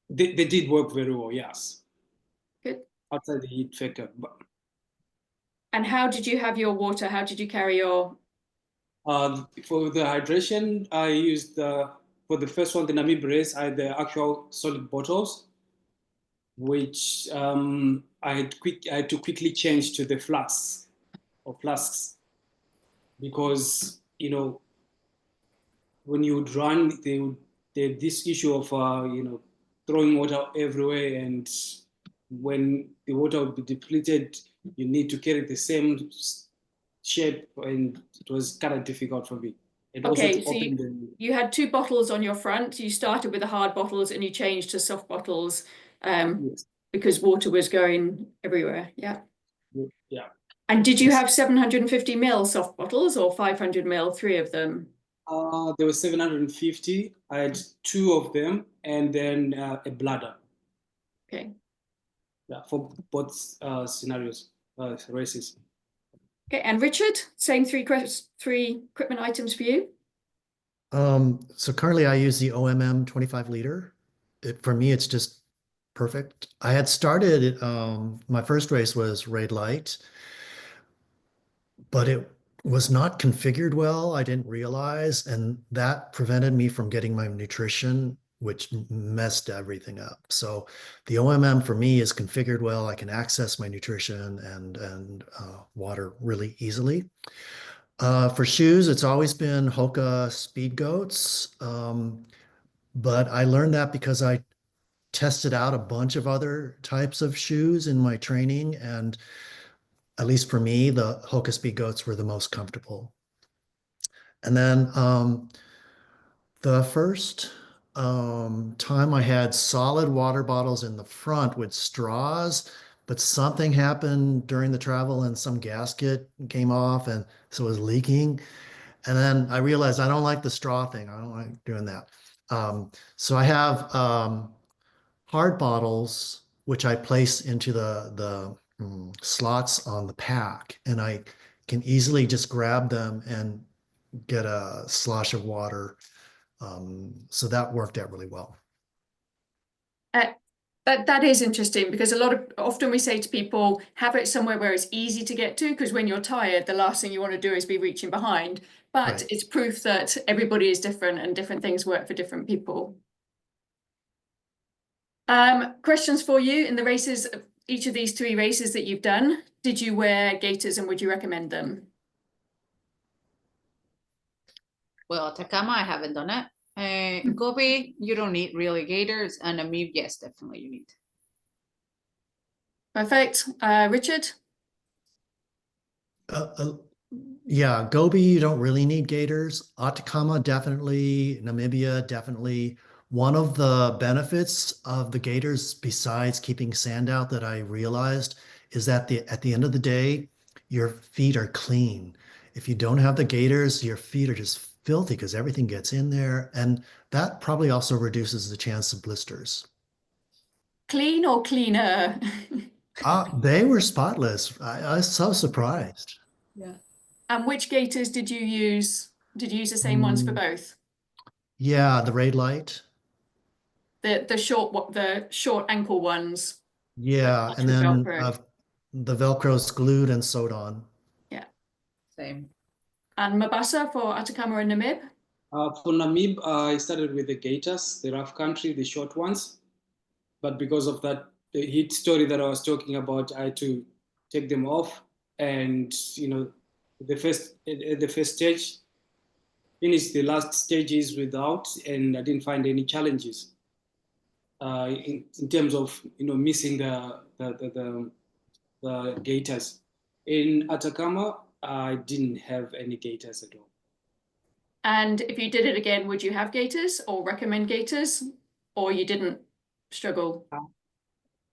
They did work very well, yes. Good. Outside the heat factor. And how did you have your water? How did you carry your... For the hydration, I used, for the first one, the Namib Race, I had the actual solid bottles, which I had to quickly change to the flasks, because, when you would run, they had this issue of, throwing water everywhere, and when the water would be depleted, you need to carry the same shape, and it was kind of difficult for me. And also Okay, to so open the you had two bottles on your front. You started with the hard bottles and you changed to soft bottles yes, because water was going everywhere. Yeah. yeah. And did you Yes. have 750 ml soft bottles or 500 ml, three of them? There were 750. I had two of them, and then a bladder. Okay. Yeah, for both scenarios, races. Okay, and Richard, same three equipment items for you? So currently I use the OMM 25 liter. For me, it's just perfect. I had started, my first race was Raid Light, but it was not configured well. I didn't realize, and that prevented me from getting my nutrition, which messed everything up. So the OMM for me is configured well. I can access my nutrition and water really easily. For shoes, it's always been Hoka Speed Goats. But I learned that because I tested out a bunch of other types of shoes in my training. And at least for me, the Hoka Speed Goats were the most comfortable. And then the first time I had solid water bottles in the front with straws, but something happened during the travel and some gasket came off and so it was leaking. And then I realized I don't like the straw thing. I don't like doing that. So I have hard bottles, which I place into the slots on the pack, and I can easily just grab them and get a slosh of water. So that worked out really well. That is interesting because often we say to people, have it somewhere where it's easy to get to, because when you're tired, the last thing you want to do is be reaching behind. But Right. it's proof that everybody is different and different things work for different people. Questions for you in the races, each of these three races that you've done. Did you wear gaiters and would you recommend them? Well, Atacama, I haven't done it. Gobi, you don't need really gaiters, and Namib, yes, definitely you need. Perfect. Richard? Yeah, Gobi, you don't really need gaiters. Atacama, definitely. Namibia, definitely. One of the benefits of the gaiters, besides keeping sand out, that I realized is that at the end of the day, your feet are clean. If you don't have the gaiters, your feet are just filthy because everything gets in there. And that probably also reduces the chance of blisters. Clean or cleaner? They were spotless. I was so surprised. Yeah. And which gaiters did you use? Did you use the same ones for both? Yeah, the Raid Light. The short ankle ones. Yeah, and With then Velcro. the Velcro's glued and sewed on. Yeah. Same. And Mabasa for Atacama and Namib? For Namib, I started with the gaiters, the rough country, the short ones. But because of that, the heat story that I was talking about, I had to take them off. And, the first stage, finished the last stages without, and I didn't find any challenges in terms of, missing the gaiters. In Atacama, I didn't have any gaiters at all. And if you did it again, would you have gaiters or recommend gaiters? Or you didn't struggle?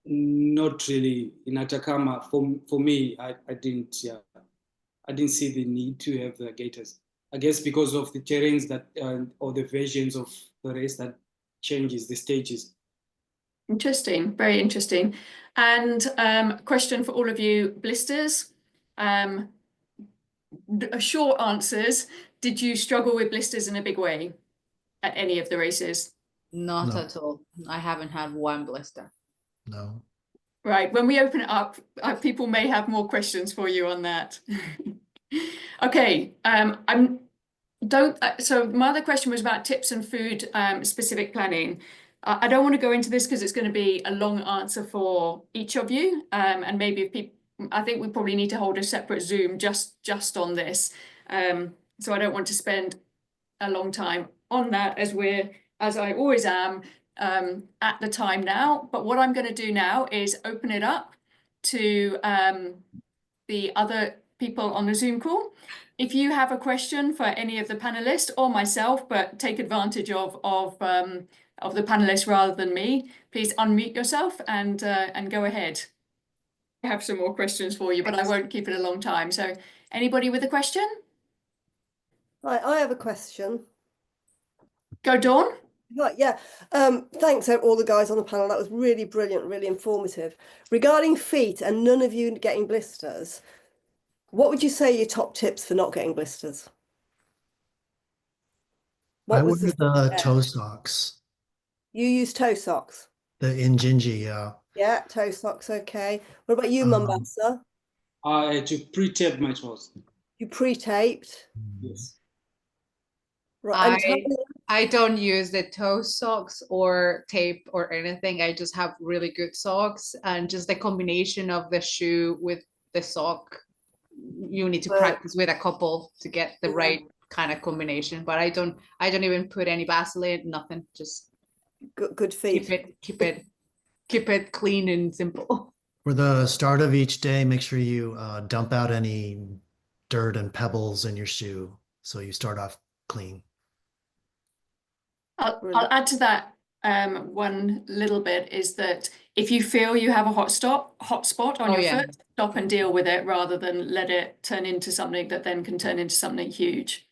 Not really. In Atacama, for me, I didn't see the need to have the gaiters. I guess because of the terrains that or the versions of the race that changes the stages. Interesting, very interesting. And question for all of you, blisters. Short answers. Did you struggle with blisters in a big way at any of the races? Not No. at all. I haven't had one blister. No. Right, when we open it up, people may have more questions for you on that. Okay, so my other question was about tips and food specific planning. I don't want to go into this because it's going to be a long answer for each of you, and maybe if people, I think we probably need to hold a separate Zoom just on this. So I don't want to spend a long time on that as I always am at the time now. But what I'm going to do now is open it up to the other people on the Zoom call. If you have a question for any of the panelists or myself, but take advantage of the panelists rather than me, please unmute yourself and go ahead. I have some more questions for you, but I won't keep it a long time. So anybody with a question? I have a question. Go, Dawn. Right, yeah. Thanks all the guys on the panel. That was really brilliant, really informative. Regarding feet and none of you getting blisters, what would you say are your top tips for not getting blisters? I What wear was the toe socks, You use toe socks? the Injinji, yeah. Yeah, toe socks, okay. What about you, Um, Mabasa? I had to pre-tape my toes. You pre-taped? Yes. Right, and Tania, I don't use the toe socks or tape or anything. I just have really good socks, and just the combination of the shoe with the sock. You need to Well, practice with a couple to get the yeah. right kind of combination. But I don't even put any Vaseline, nothing. Just good feet. keep it clean and simple. For the start of each day, make sure you dump out any dirt and pebbles in your shoe, so you start off clean. I'll add to that one little bit is that if you feel you have a hot spot on your foot, stop and deal with it rather than let it turn into something that then can turn into something huge.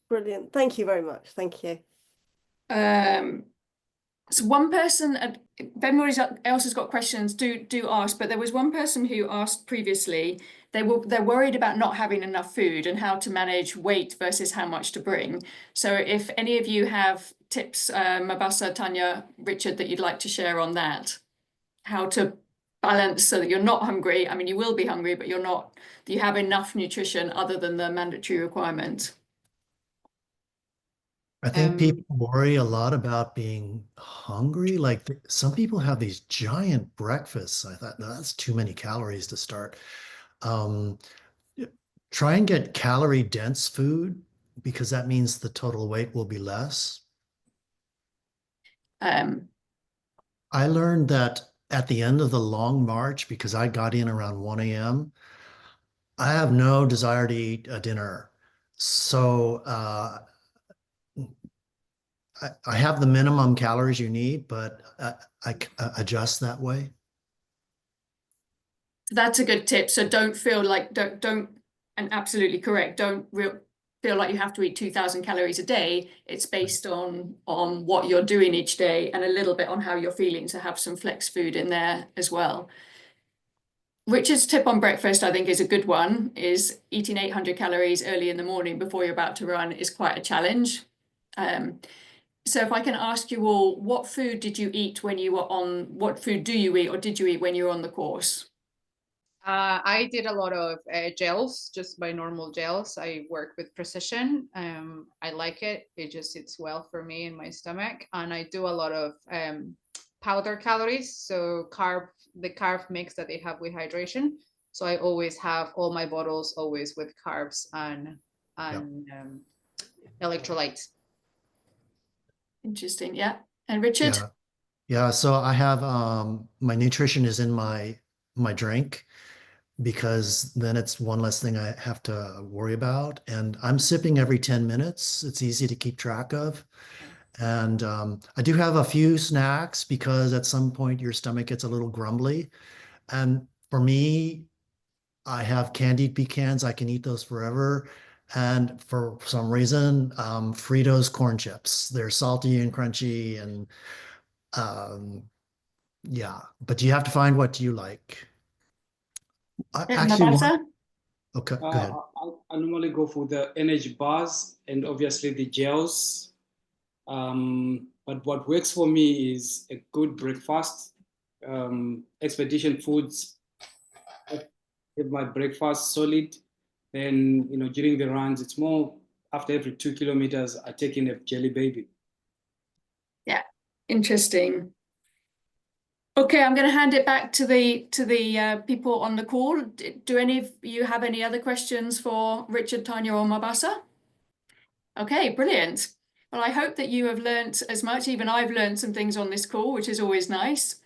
Brilliant. Thank you very much. Thank you. So one person, if anybody else has got questions, do ask. But there was one person who asked previously. They're worried about not having enough food and how to manage weight versus how much to bring. So if any of you have tips, Mabasa, Tania, Richard, that you'd like to share on that, how to balance so that you're not hungry. I mean, you will be hungry, but you're not. You have enough nutrition other than the mandatory requirement. I think people worry a lot about being hungry. Like some people have these giant breakfasts. I thought, no, that's too many calories to start. Try and get calorie dense food because that means the total weight will be less. I learned that at the end of the long march, because I got in around 1 a.m., I have no desire to eat a dinner. So I have the minimum calories you need, but I adjust that way. That's a good tip. So don't feel like, don't, and absolutely correct. Don't feel like you have to eat 2,000 calories a day. It's based on what you're doing each day and a little bit on how you're feeling. So have some flex food in there as well. Richard's tip on breakfast, I think, is a good one, is eating 800 calories early in the morning before you're about to run is quite a challenge. So if I can ask you all, what food did you eat when you were on, what food do you eat or did you eat when you were on the course? I did a lot of gels, just my normal gels. I work with precision. I like it. It just sits well for me in my stomach. And I do a lot of powder calories. So the carb mix that they have with hydration. So I always have all my bottles always with carbs and electrolytes. Interesting. Yeah. And Richard? Yeah. So I have my nutrition is in my drink because then it's one less thing I have to worry about. And I'm sipping every 10 minutes. It's easy to keep track of. And I do have a few snacks because at some point your stomach gets a little grumbly. And for me, I have candied pecans. I can eat those forever. And for some reason, Fritos corn chips. They're salty and crunchy and yeah, but you have to find what you like. Actually, okay, go ahead. I normally go for the energy bars and obviously the gels. But what works for me is a good breakfast. Expedition Foods, get my breakfast solid. Then, during the runs, it's more after every 2 kilometers, I take in a jelly baby. Yeah, interesting. Okay, I'm going to hand it back to the people on the call. Do any of you have any other questions for Richard, Tania, or Mabasa? Okay, brilliant. Well, I hope that you have learnt as much. Even I've learned some things on this call, which is always nice.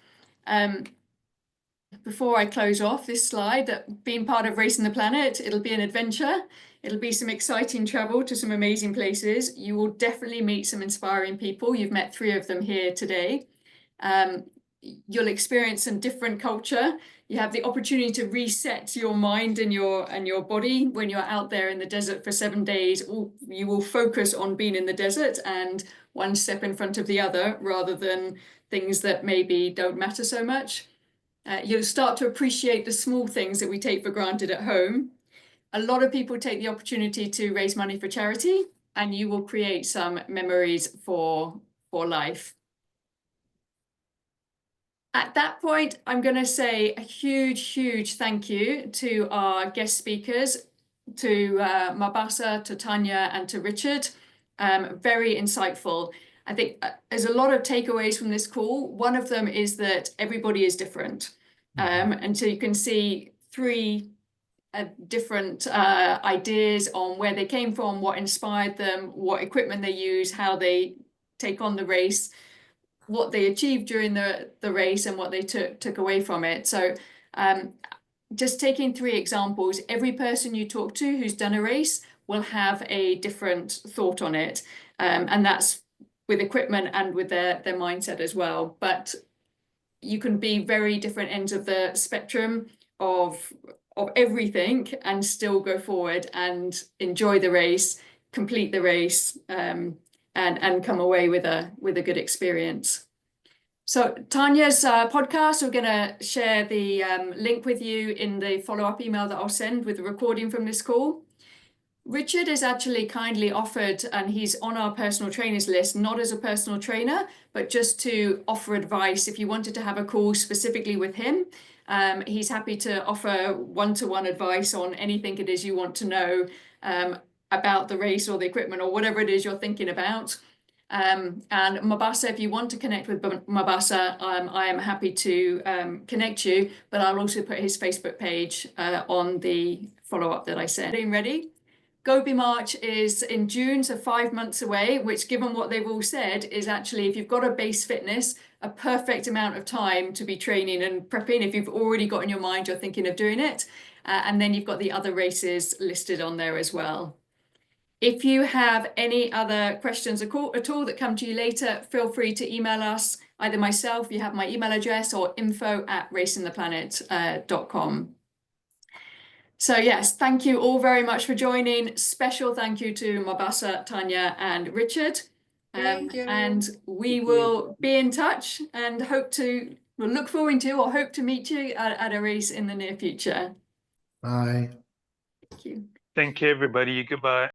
before I close off this slide, that being part of Racing the Planet, it'll be an adventure. It'll be some exciting travel to some amazing places. You will definitely meet some inspiring people. You've met 3 of them here today. You'll experience some different culture. You have the opportunity to reset your mind and your body when you're out there in the desert for 7 days. You will focus on being in the desert and one step in front of the other, rather than things that maybe don't matter so much. You'll start to appreciate the small things that we take for granted at home. A lot of people take the opportunity to raise money for charity, and you will create some memories for life. At that point, I'm going to say a huge thank you to our guest speakers, to Mabasa, to Tania, and to Richard. Very insightful. I think there's a lot of takeaways from this call. One of them is that everybody is different. And so you can see 3 different ideas on where they came from, what inspired them, what equipment they use, how they take on the race, what they achieved during the race, and what they took away from it. So just taking 3 examples, every person you talk to who's done a race will have a different thought on it. And that's with equipment and with their mindset as well. But you can be very different ends of the spectrum of everything and still go forward and enjoy the race, complete the race, and come away with a good experience. So Tania's podcast, we're going to share the link with you in the follow-up email that I'll send with the recording from this call. Richard is actually kindly offered, and he's on our personal trainers list, not as a personal trainer, but just to offer advice. If you wanted to have a call specifically with him, he's happy to offer one-to-one advice on anything it is you want to know about the race or the equipment or whatever it is you're thinking about. And Mabasa, if you want to connect with Mabasa, I am happy to connect you, but I'll also put his Facebook page on the follow-up that I sent. Being ready? Gobi March is in June, so 5 months away, which, given what they've all said, is actually, if you've got a base fitness, a perfect amount of time to be training and prepping if you've already got in your mind you're thinking of doing it. And then you've got the other races listed on there as well. If you have any other questions at all that come to you later, feel free to email us, either myself, you have my email address, or info@racingtheplanet.com. So yes, thank you all very much for joining. Special thank you to Mabasa, Tania, and Richard. Thank you. And we will be in touch and we'll look forward to or hope to meet you at a race in the near future. Bye. Thank you. Thank you, everybody. Goodbye.